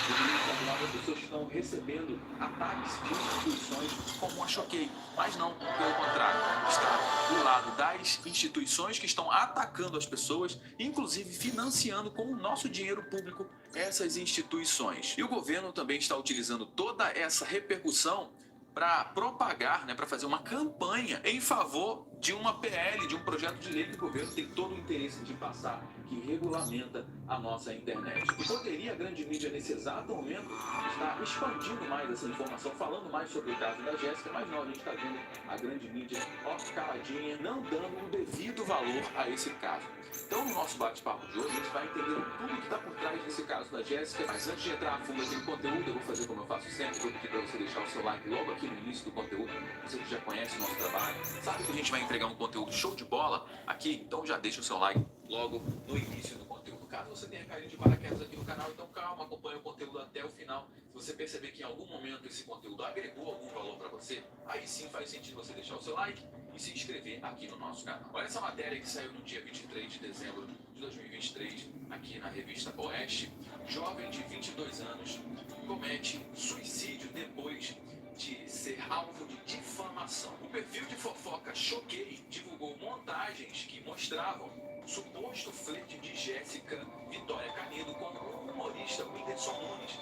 deveria estar do lado das pessoas que estão recebendo ataques de instituições como a Chega, mas não, pelo contrário, está do lado das instituições que estão atacando as pessoas, inclusive financiando com o nosso dinheiro público essas instituições. E o governo também está utilizando toda essa repercussão para propagar, né, para fazer uma campanha em favor de uma PL, de um projeto de lei que o governo tem todo o interesse de passar, que regulamenta a nossa internet. E poderia a grande mídia, nesse exato momento, estar expandindo mais essa informação, falando mais sobre o caso da Jéssica, mas não, a gente está vendo a grande mídia, ó, caladinha, não dando o devido valor a esse caso. Então, no nosso bate-papo de hoje, a gente vai entender tudo que está por trás desse caso da Jéssica. Mas antes de entrar a fundo aqui no conteúdo, eu vou fazer como eu faço sempre, vou pedir para você deixar o seu like logo aqui no início do conteúdo. Você que já conhece o nosso trabalho, sabe que a gente vai entregar um conteúdo show de bola aqui, então já deixa o seu like logo no início do conteúdo. Caso você tenha caído de paraquedas aqui no canal, então calma, acompanhe o conteúdo até o final. Se você perceber que em algum momento esse conteúdo agregou algum valor para você, aí sim faz sentido você deixar o seu like e se inscrever aqui no nosso canal. Olha essa matéria que saiu no dia 23 de dezembro de 2023, aqui na revista Oeste. Jovem de 22 anos comete suicídio depois de ser alvo de difamação. O perfil de fofoca Chega divulgou montagens que mostravam suposto flerte de Jéssica Vitória Canedo com o humorista Whindersson Nunes.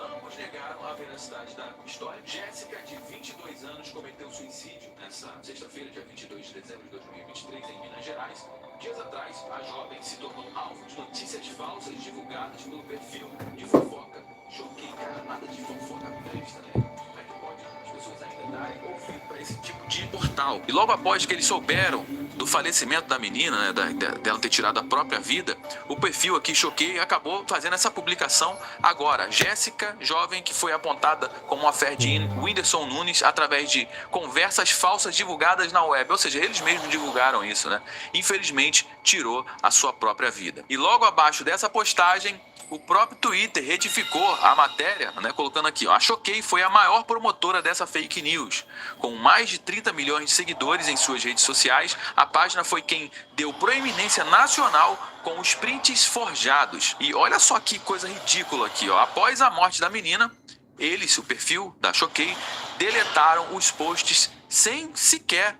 Ambos negaram a veracidade da história. Jéssica, de 22 anos, cometeu suicídio nessa sexta-feira, dia 22 de dezembro de 2023, em Minas Gerais. Dias atrás, a jovem se tornou alvo de notícias falsas divulgadas pelo perfil de fofoca Chega. Cara, nada de fofoca presta, né? Como é que pode as pessoas ainda darem ouvido para esse tipo de portal? E logo após que eles souberam do falecimento da menina, né, dela ter tirado a própria vida, o perfil aqui Chega acabou fazendo essa publicação agora. Jéssica, jovem que foi apontada como uma fé de Whindersson Nunes através de conversas falsas divulgadas na web, ou seja, eles mesmos divulgaram isso, né? Infelizmente, tirou a sua própria vida. E logo abaixo dessa postagem o próprio Twitter retificou a matéria, né, colocando aqui, ó, a Choquei foi a maior promotora dessa fake news. Com mais de 30 milhões de seguidores em suas redes sociais, a página foi quem deu proeminência nacional com os prints forjados. E olha só que coisa ridícula aqui, ó. Após a morte da menina, eles, o perfil da Choquei, deletaram os posts sem sequer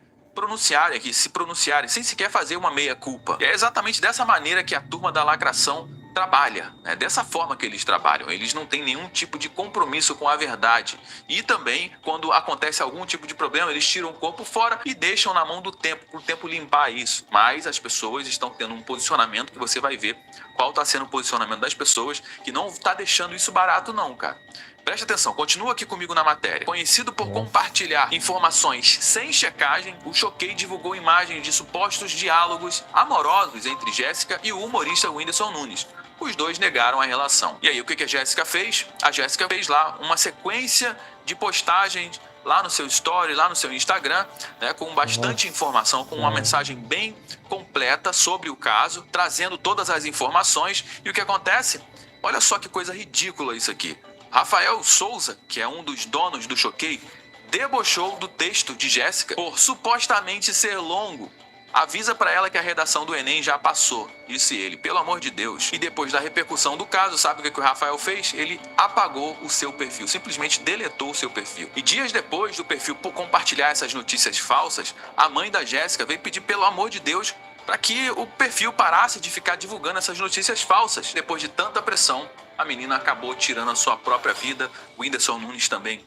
se pronunciarem, sem sequer fazer uma meia-culpa. É exatamente dessa maneira que a turma da lacração trabalha, né? Dessa forma que eles trabalham. Eles não têm nenhum tipo de compromisso com a verdade. E também, quando acontece algum tipo de problema, eles tiram o corpo fora e deixam na mão do tempo, para o tempo limpar isso. Mas as pessoas estão tendo um posicionamento que você vai ver qual está sendo o posicionamento das pessoas, que não está deixando isso barato não, cara. Preste atenção, continua aqui comigo na matéria. Conhecido por compartilhar informações sem checagem, o Choquei divulgou imagens de supostos diálogos amorosos entre Jéssica e o humorista Whindersson Nunes. Os dois negaram a relação. E aí, o que a Jéssica fez? A Jéssica fez lá uma sequência de postagens lá no seu story, lá no seu Instagram, né, com bastante informação, com uma mensagem bem completa sobre o caso, trazendo todas as informações. E o que acontece? Olha só que coisa ridícula isso aqui. Rafael Souza, que é um dos donos do Choquei, debochou do texto de Jéssica por supostamente ser longo. Avisa pra ela que a redação do Enem já passou, disse ele, pelo amor de Deus. E depois da repercussão do caso, sabe o que o Rafael fez? Ele apagou o seu perfil, simplesmente deletou o seu perfil. E dias depois do perfil compartilhar essas notícias falsas, a mãe da Jéssica veio pedir pelo amor de Deus para que o perfil parasse de ficar divulgando essas notícias falsas. Depois de tanta pressão, a menina acabou tirando a sua própria vida. O Whindersson Nunes também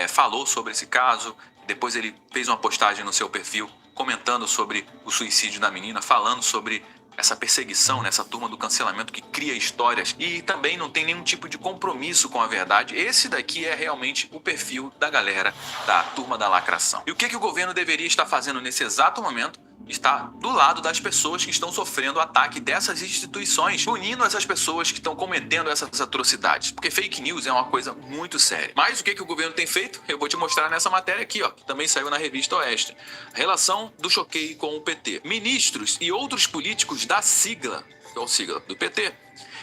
falou sobre esse caso. Depois ele fez uma postagem no seu perfil comentando sobre o suicídio da menina, falando sobre essa perseguição, nessa turma do cancelamento que cria histórias e também não tem nenhum tipo de compromisso com a verdade. Esse daqui é realmente o perfil da galera da turma da lacração. E o que o governo deveria estar fazendo nesse exato momento? Está do lado das pessoas que estão sofrendo o ataque dessas instituições, punindo essas pessoas que estão cometendo essas atrocidades. Porque fake news é uma coisa muito séria. Mas o que o governo tem feito? Eu vou te mostrar nessa matéria aqui, ó, que também saiu na revista Oeste. Relação do Choquei com o PT. Ministros e outros políticos da sigla, que é a sigla do PT,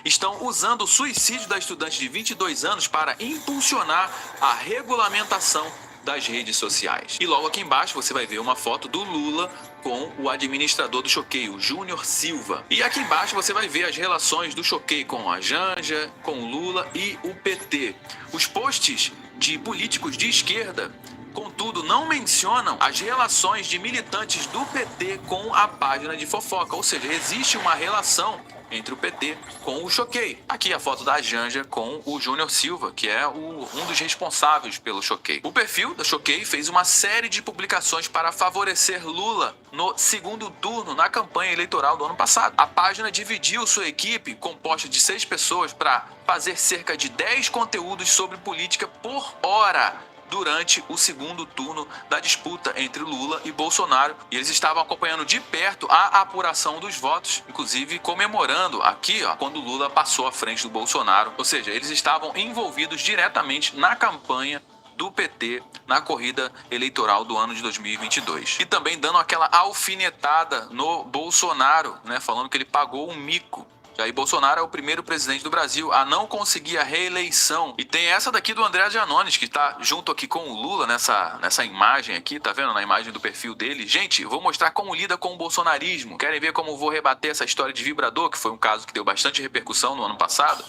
estão usando o suicídio da estudante de 22 anos para impulsionar a regulamentação das redes sociais. E logo aqui embaixo você vai ver uma foto do Lula com o administrador do Choquei, o Júnior Silva. E aqui embaixo você vai ver as relações do Choquei com a Janja, com o Lula e o PT. Os posts de políticos de esquerda, contudo, não mencionam as relações de militantes do PT com a página de fofoca. Ou seja, existe uma relação entre o PT com o Choquei. Aqui a foto da Janja com o Júnior Silva, que é um dos responsáveis pelo Choquei. O perfil da Choquei fez uma série de publicações para favorecer Lula no segundo turno na campanha eleitoral do ano passado. A página dividiu sua equipe, composta de 6 pessoas, para fazer cerca de 10 conteúdos sobre política por hora durante o segundo turno da disputa entre Lula e Bolsonaro. E eles estavam acompanhando de perto a apuração dos votos, inclusive comemorando aqui, ó, quando Lula passou à frente do Bolsonaro. Ou seja, eles estavam envolvidos diretamente na campanha do PT na corrida eleitoral do ano de 2022. E também dando aquela alfinetada no Bolsonaro, né, falando que ele pagou um mico. Jair Bolsonaro é o primeiro presidente do Brasil a não conseguir a reeleição. E tem essa daqui do André Gianones, que tá junto aqui com o Lula nessa imagem aqui, tá vendo? Na imagem do perfil dele. Gente, eu vou mostrar como lida com o bolsonarismo. Querem ver como eu vou rebater essa história de vibrador, que foi um caso que deu bastante repercussão no ano passado?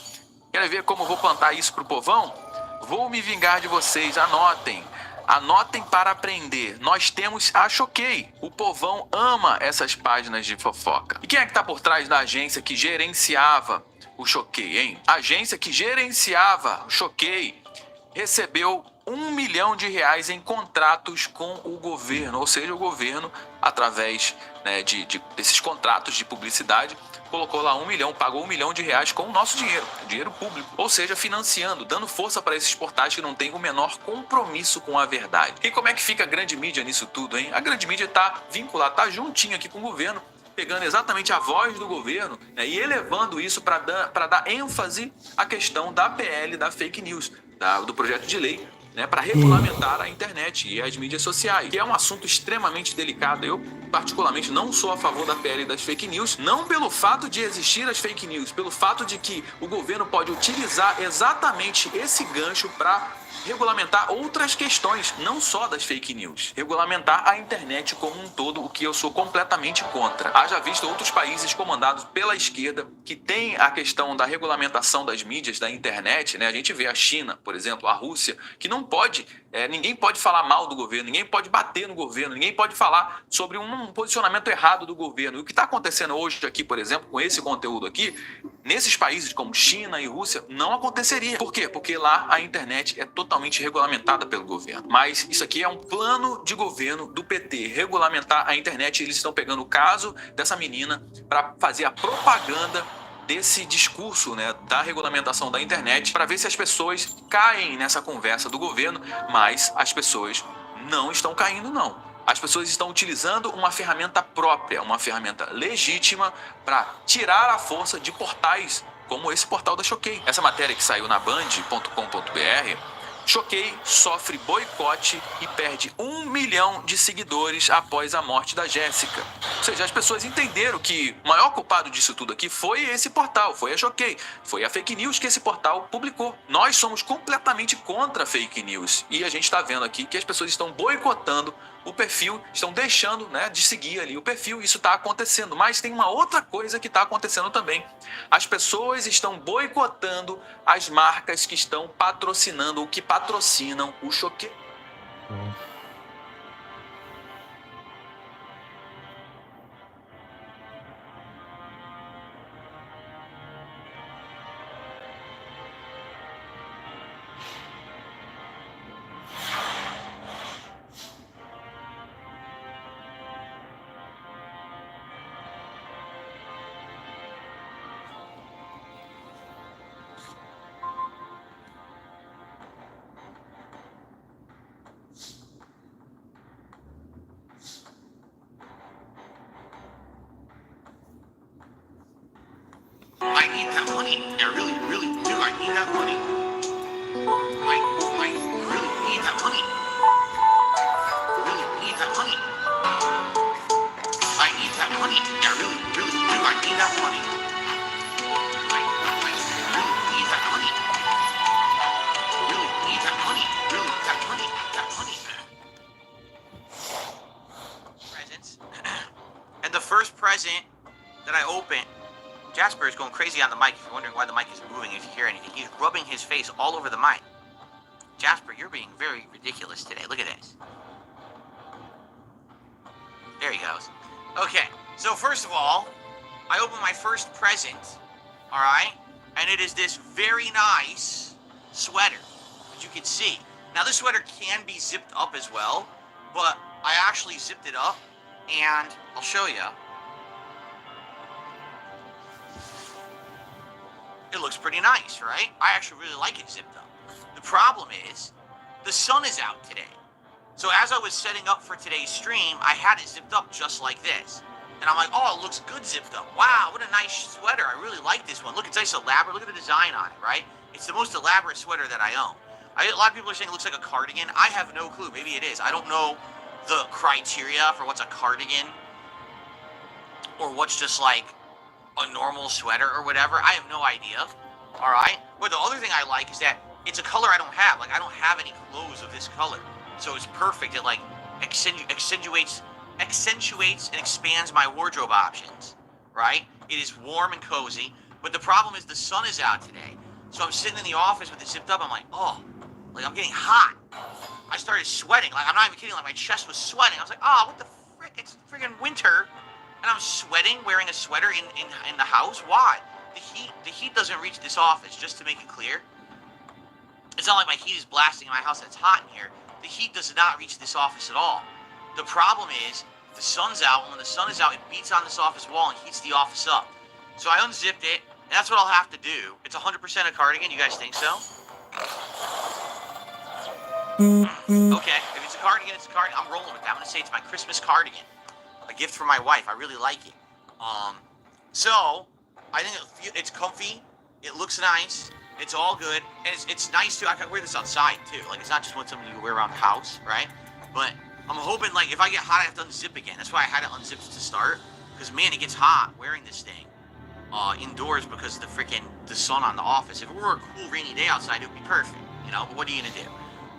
Querem ver como eu vou plantar isso pro povão? Vou me vingar de vocês, anotem. Anotem para aprender. Nós temos a Choquei. O povão ama essas páginas de fofoca. E quem é que está por trás da agência que gerenciava o Choquei, hein? A agência que gerenciava o Choquei recebeu R$1 milhão em contratos com o governo. Ou seja, o governo, através, né, desses contratos de publicidade, colocou lá 1 milhão, pagou R$1 milhão com o nosso dinheiro público. Ou seja, financiando, dando força para esses portais que não têm o menor compromisso com a verdade. E como é que fica a grande mídia nisso tudo, hein? A grande mídia está vinculada, está juntinho aqui com o governo, pegando exatamente a voz do governo, né, e elevando isso para dar ênfase à questão da PL, da fake news, do projeto de lei né, para regulamentar a internet e as mídias sociais, que é um assunto extremamente delicado. Eu, particularmente, não sou a favor da PL das fake news, não pelo fato de existir as fake news, pelo fato de que o governo pode utilizar exatamente esse gancho para regulamentar outras questões, não só das fake news. Regulamentar a internet como um todo, o que eu sou completamente contra. Haja visto outros países comandados pela esquerda que tem a questão da regulamentação das mídias, da internet, né? A gente vê a China, por exemplo, a Rússia, que não pode, ninguém pode falar mal do governo, ninguém pode bater no governo, ninguém pode falar sobre um posicionamento errado do governo. E o que está acontecendo hoje aqui, por exemplo, com esse conteúdo aqui, nesses países como China e Rússia, não aconteceria. Por quê? Porque lá a internet é totalmente regulamentada pelo governo. Mas isso aqui é um plano de governo do PT, regulamentar a internet. Eles estão pegando o caso dessa menina para fazer a propaganda desse discurso, né, da regulamentação da internet, para ver se as pessoas caem nessa conversa do governo, mas as pessoas não estão caindo, não. As pessoas estão utilizando uma ferramenta própria, uma ferramenta legítima para tirar a força de portais como esse portal da Choquei. Essa matéria que saiu na band.com.br, Choquei sofre boicote e perde 1 milhão de seguidores após a morte da Jéssica. Ou seja, as pessoas entenderam que o maior culpado disso tudo aqui foi esse portal, foi a Choquei, foi a fake news que esse portal publicou. Nós somos completamente contra a fake news e a gente está vendo aqui que as pessoas estão boicotando o perfil, estão deixando, né, de seguir ali o perfil. Isso está acontecendo, mas tem uma outra coisa que está acontecendo também. As pessoas estão boicotando as marcas que estão patrocinando ou que patrocinam o Choquei. I need that money. I really, really do. I need that money. I really need that money. Really need that money. I need that money. I really, really do. I need that money. I really need that money. Really need that money. Really that money. That money. Presents. And the first present that I opened, Jasper is going crazy on the mic. If you're wondering why the mic is moving, if you hear anything, he's rubbing his face all over the mic. Jasper, you're being very ridiculous today. Look at this. There he goes. Okay, so first of all, I opened my first present, all right? And it is this very nice sweater, as you can see. Now, this sweater can be zipped up as well, but I actually zipped it up, and I'll show you. It looks pretty nice, right? I actually really like it zipped up. The problem is, the sun is out today. So as I was setting up for today's stream, I had it zipped up just like this. And I'm like, oh, it looks good zipped up. Wow, what a nice sweater. I really like this one. Look, it's nice elaborate. Look at the design on it, right? It's the most elaborate sweater that I own. A lot of people are saying it looks like a cardigan. I have no clue. Maybe it is. I don't know the criteria for what's a cardigan or what's just like a normal sweater or whatever. I have no idea. All right. But the other thing I like is that it's a color I don't have. Like, I don't have any clothes of this color. So it's perfect. It like accentuates and expands my wardrobe options. Right? It is warm and cozy. But the problem is the sun is out today. So I'm sitting in the office with it zipped up. I'm like, oh, like I'm getting hot. I started sweating. Like, I'm not even kidding. Like, my chest was sweating. I was like, oh, what the frick? It's friggin' winter. And I'm sweating, wearing a sweater in the house. Why? The heat doesn't reach this office, just to make it clear. It's not like my heat is blasting in my house and it's hot in here. The heat does not reach this office at all. The problem is, the sun's out, and when the sun is out, it beats on this office wall and heats the office up. So I unzipped it, and that's what I'll have to do. It's 100% a cardigan. You guys think so? Okay, if it's a cardigan, it's a cardigan. I'm rolling with that. I'm going to say it's my Christmas cardigan. A gift from my wife. I really like it. So I think it's comfy. It looks nice. It's all good, and it's nice too. I can wear this outside too. Like it's not just something you wear around the house, right? But I'm hoping like if I get hot, I have to unzip again. That's why I had it unzipped to start, because man, it gets hot wearing this thing indoors because of the sun on the office. If it were a cool rainy day outside, it would be perfect, you know. But what are you gonna do?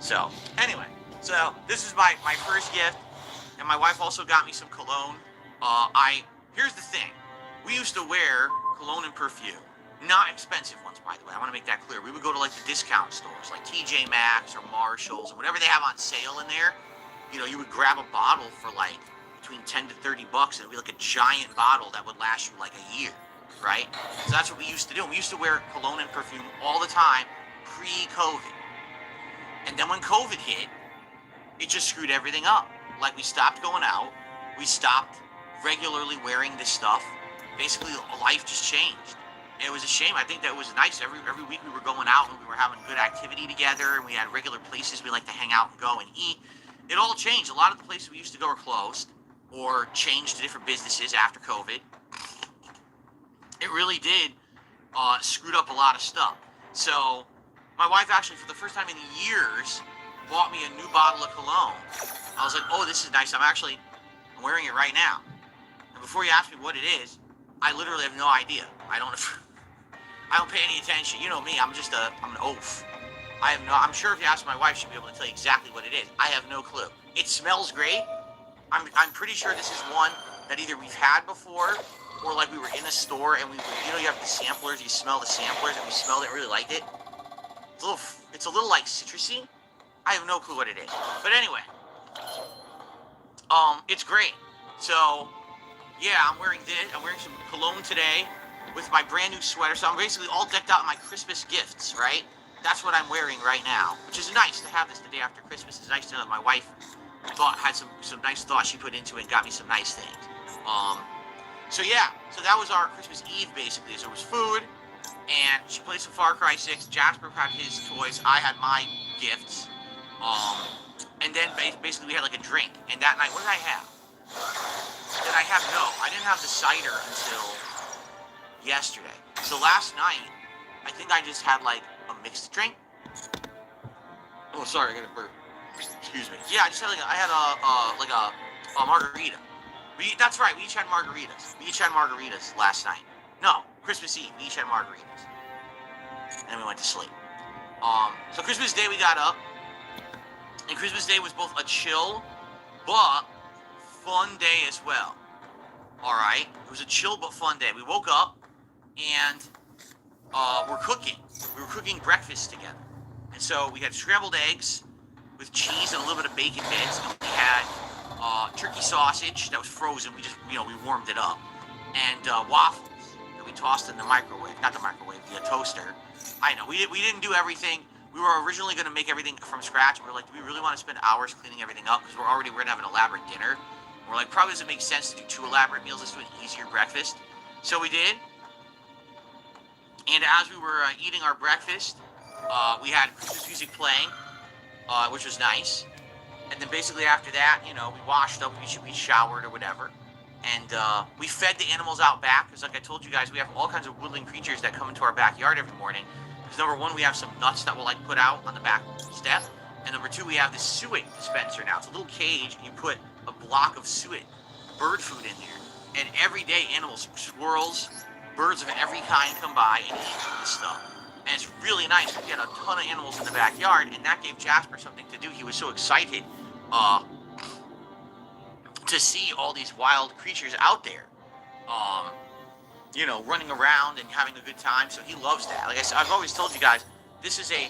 So anyway, so this is my first gift, and my wife also got me some cologne. Here's the thing, we used to wear cologne and perfume. Not expensive ones, by the way. I want to make that clear. We would go to like the discount stores, like TJ Maxx or Marshalls, or whatever they have on sale in there. You know, you would grab a bottle for like between 10 to 30 bucks, and it'd be like a giant bottle that would last you like a year, right? So that's what we used to do. We used to wear cologne and perfume all the time pre-COVID. And then when COVID hit, it just screwed everything up. Like we stopped going out. We stopped regularly wearing this stuff. Basically, life just changed. It was a shame. I think that was nice. Every week we were going out and we were having good activity together, and we had regular places we like to hang out and go and eat. It all changed. A lot of the places we used to go are closed or changed to different businesses after COVID. It really did screwed up a lot of stuff. So my wife actually, for the first time in years, bought me a new bottle of cologne. I was like, oh, this is nice. I'm wearing it right now. And before you ask me what it is, I literally have no idea. I don't pay any attention. You know me, I'm an oaf. I'm sure if you ask my wife, she'll be able to tell you exactly what it is. I have no clue. It smells great. I'm pretty sure this is one that either we've had before, or like we were in a store and you have the samplers, you smell the samplers, and we smelled it and really liked it. It's a little like citrusy. I have no clue what it is. But anyway, it's great. So, yeah, I'm wearing this. I'm wearing some cologne today with my brand new sweater. So I'm basically all decked out in my Christmas gifts, right? That's what I'm wearing right now, which is nice to have this the day after Christmas. It's nice to know that my wife had some nice thoughts she put into it and got me some nice things. So yeah, so that was our Christmas Eve basically. So it was food, and she played some Far Cry 6. Jasper had his toys. I had my gifts. And then basically we had like a drink. And that night, what did I have? I didn't have the cider until yesterday. So last night, I think I just had like a mixed drink. Oh, sorry, I got a burp. Excuse me. Yeah, I just had a margarita. That's right, we each had margaritas. We each had margaritas last night. No, Christmas Eve, we each had margaritas. And then we went to sleep. So Christmas Day we got up. And Christmas Day was both a chill, but fun day as well. Alright? It was a chill but fun day. We woke up and we're cooking. We were cooking breakfast together. And so we had scrambled eggs with cheese and a little bit of bacon bits. And we had turkey sausage that was frozen. We just, we warmed it up. And waffles that we tossed in the microwave. Not the microwave, the toaster. I know, we didn't do everything. We were originally going to make everything from scratch. We were like, do we really want to spend hours cleaning everything up? Because we're going to have an elaborate dinner. We're like, probably doesn't make sense to do 2 elaborate meals. Let's do an easier breakfast. So we did. And as we were eating our breakfast, we had Christmas music playing, which was nice. And then basically after that, we washed up, we showered or whatever. And we fed the animals out back. Because like I told you guys, we have all kinds of woodland creatures that come into our backyard every morning. Because number 1, we have some nuts that we'll like put out on the back step. And number 2, we have this suet dispenser now. It's a little cage, and you put a block of suet bird food in there. And every day, animals, squirrels, birds of every kind come by and eat this stuff. And it's really nice. We had a ton of animals in the backyard, and that gave Jasper something to do. He was so excited to see all these wild creatures out there, running around and having a good time. So he loves that. Like I said, I've always told you guys, this is a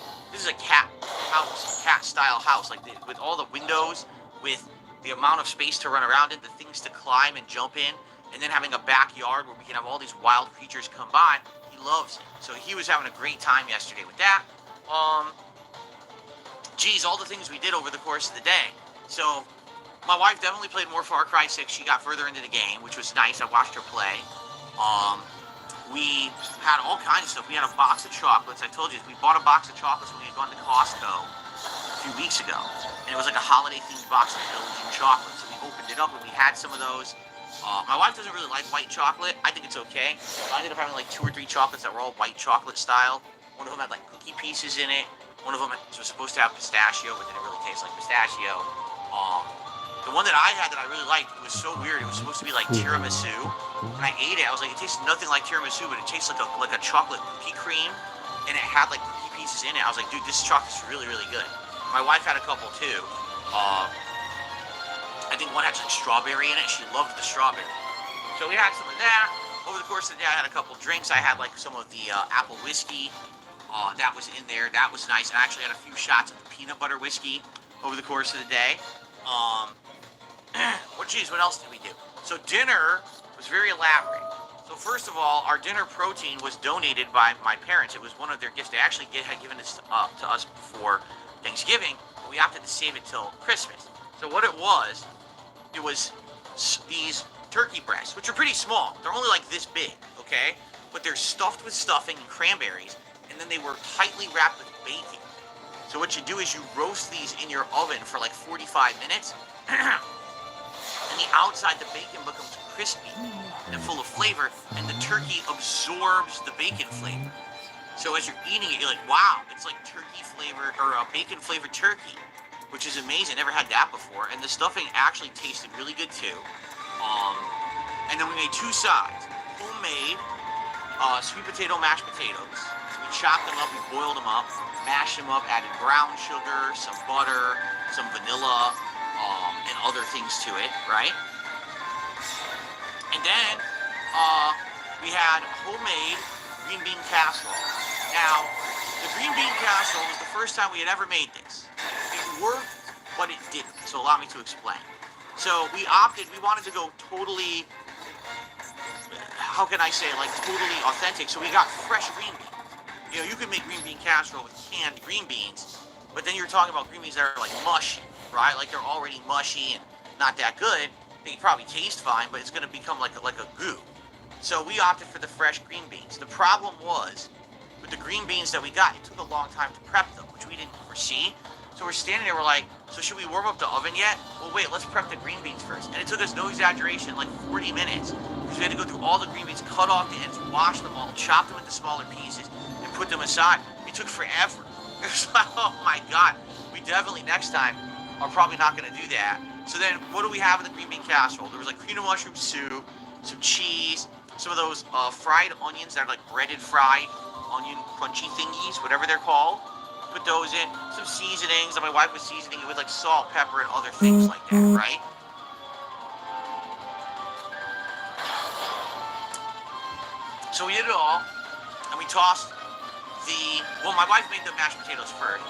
cat house, cat style house, like with all the windows, with the amount of space to run around in, the things to climb and jump in, and then having a backyard where we can have all these wild creatures come by. He loves it. So he was having a great time yesterday with that. All the things we did over the course of the day. So my wife definitely played more Far Cry 6. She got further into the game, which was nice. I watched her play. We had all kinds of stuff. We had a box of chocolates. I told you, we bought a box of chocolates when we had gone to Costco a few weeks ago. And it was like a holiday-themed box of Belgian chocolates. So we opened it up and we had some of those. My wife doesn't really like white chocolate. I think it's okay. So I ended up having like 2 or 3 chocolates that were all white chocolate style. One of them had like cookie pieces in it. One of them was supposed to have pistachio, but didn't really taste like pistachio. The one that I had that I really liked, it was so weird. It was supposed to be like tiramisu. When I ate it, I was like, it tastes nothing like tiramisu, but it tastes like a chocolate cookie cream, and it had like cookie pieces in it. I was like, dude, this chocolate's really, really good. My wife had a couple too. I think one had like strawberry in it. She loved the strawberry. So we had some of that. Over the course of the day, I had a couple drinks. I had like some of the apple whiskey. That was in there. That was nice. I actually had a few shots of the peanut butter whiskey over the course of the day. What else did we do? So dinner was very elaborate. So first of all, our dinner protein was donated by my parents. It was one of their gifts. They actually had given this to us before Thanksgiving, but we opted to save it till Christmas. So what it was these turkey breasts, which are pretty small. They're only like this big, okay? But they're stuffed with stuffing and cranberries, and then they were tightly wrapped with bacon. So what you do is you roast these in your oven for like 45 minutes, and the outside, the bacon becomes crispy and full of flavor, and the turkey absorbs the bacon flavor. So as you're eating it, you're like, wow, it's like turkey flavor, or a bacon flavored turkey, which is amazing. Never had that before. And the stuffing actually tasted really good too. And then we made two sides. Homemade sweet potato mashed potatoes. We chopped them up, we boiled them up, mashed them up, added brown sugar, some butter, some vanilla, and other things to it, right? And then we had homemade green bean casserole. Now, the green bean casserole was the first time we had ever made this. It worked, but it didn't. So allow me to explain. So we wanted to go totally, how can I say, like totally authentic. So we got fresh green beans. You know, you could make green bean casserole with canned green beans, but then you're talking about green beans that are like mushy, right? Like they're already mushy and not that good. They probably taste fine, but it's going to become like a goo. So we opted for the fresh green beans. The problem was, with the green beans that we got, it took a long time to prep them, which we didn't foresee. So we're standing there, we're like, so should we warm up the oven yet? Well, wait, let's prep the green beans first. And it took us, no exaggeration, like 40 minutes. Because we had to go through all the green beans, cut off the ends, wash them all, chop them into smaller pieces, and put them aside. It took forever. It was like, oh my God. We definitely, next time, are probably not going to do that. So then, what do we have in the green bean casserole? There was like cream of mushroom soup, some cheese, some of those fried onions that are like breaded fried onion crunchy thingies, whatever they're called. Put those in, some seasonings, and my wife was seasoning it with like salt, pepper, and other things like that, right? So we did it all, and we tossed my wife made the mashed potatoes first,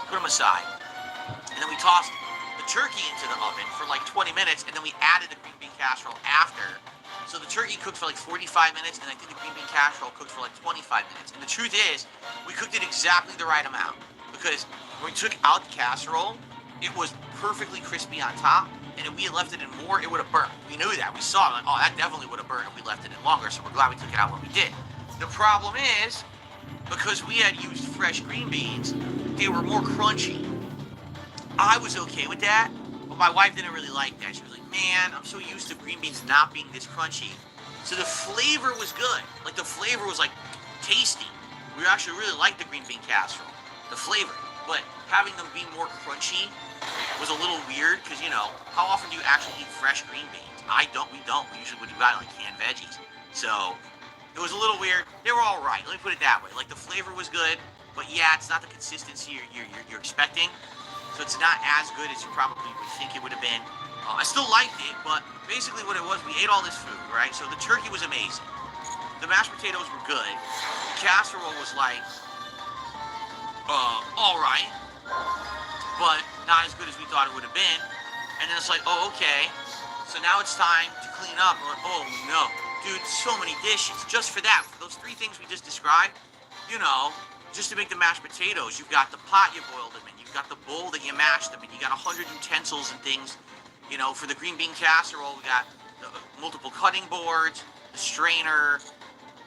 put them aside, and then we tossed the turkey into the oven for like 20 minutes, and then we added the green bean casserole after. So the turkey cooked for like 45 minutes, and I think the green bean casserole cooked for like 25 minutes. And the truth is, we cooked it exactly the right amount. Because when we took out the casserole, it was perfectly crispy on top. And if we had left it in more, it would have burnt. We knew that. We saw it. Like, oh, that definitely would have burned if we left it in longer. So we're glad we took it out when we did. The problem is, because we had used fresh green beans, they were more crunchy. I was okay with that, but my wife didn't really like that. She was like, man, I'm so used to green beans not being this crunchy. So the flavor was good. Like, the flavor was, like, tasty. We actually really liked the green bean casserole, the flavor. But having them be more crunchy was a little weird, because, you know, how often do you actually eat fresh green beans? We don't. We usually would do that, like, canned veggies. So it was a little weird. They were all right. Let me put it that way. Like, the flavor was good, but, yeah, it's not the consistency you're expecting. So it's not as good as you probably would think it would have been. I still liked it, but basically what it was, we ate all this food, right? So the turkey was amazing. The mashed potatoes were good. The casserole was like, all right, but not as good as we thought it would have been. And then it's like, oh, okay. So now it's time to clean up. We're like, oh no, dude, so many dishes. Just for that, for those three things we just described, you know, just to make the mashed potatoes, you've got the pot you boiled them in, you've got the bowl that you mashed them in, you got 100 utensils and things. You know, for the green bean casserole, we got the multiple cutting boards, the strainer,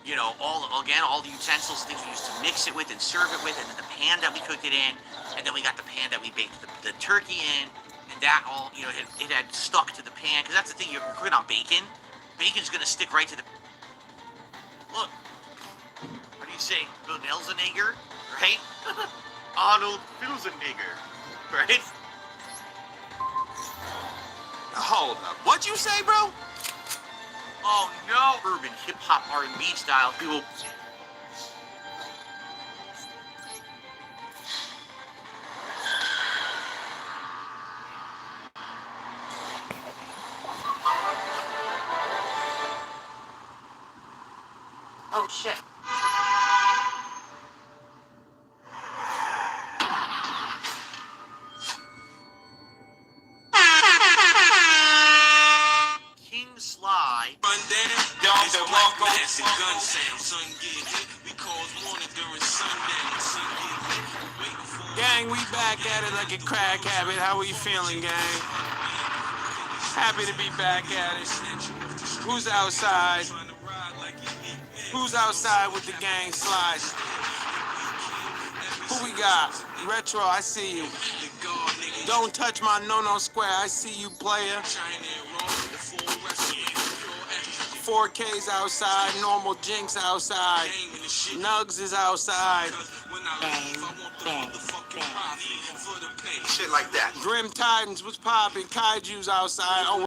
you know, all the utensils, things we used to mix it with and serve it with, and then the pan that we cooked it in, and then we got the pan that we baked the turkey in, and that all, you know, it had stuck to the pan, because that's the thing, you're cooking on bacon. Bacon's going to stick right to the... Look. What do you say Bunelzenegger, right? Arnold Schwarzenegger, right? Hold up. What'd you say, bro? Oh no! Urban hip hop R&B style. People. Oh shit. King Sly. Gang, we back at it like a crack habit. How we feeling, gang? Happy to be back at it. Who's outside? Who's outside with the gang slide? Who we got? Retro, I see you. Don't touch my no-no square. I see you, player. 4K's outside. Normal Jinx outside. Nugs is outside. Shit like that. Grim Titans, what's poppin'? Kaiju's outside. Oh,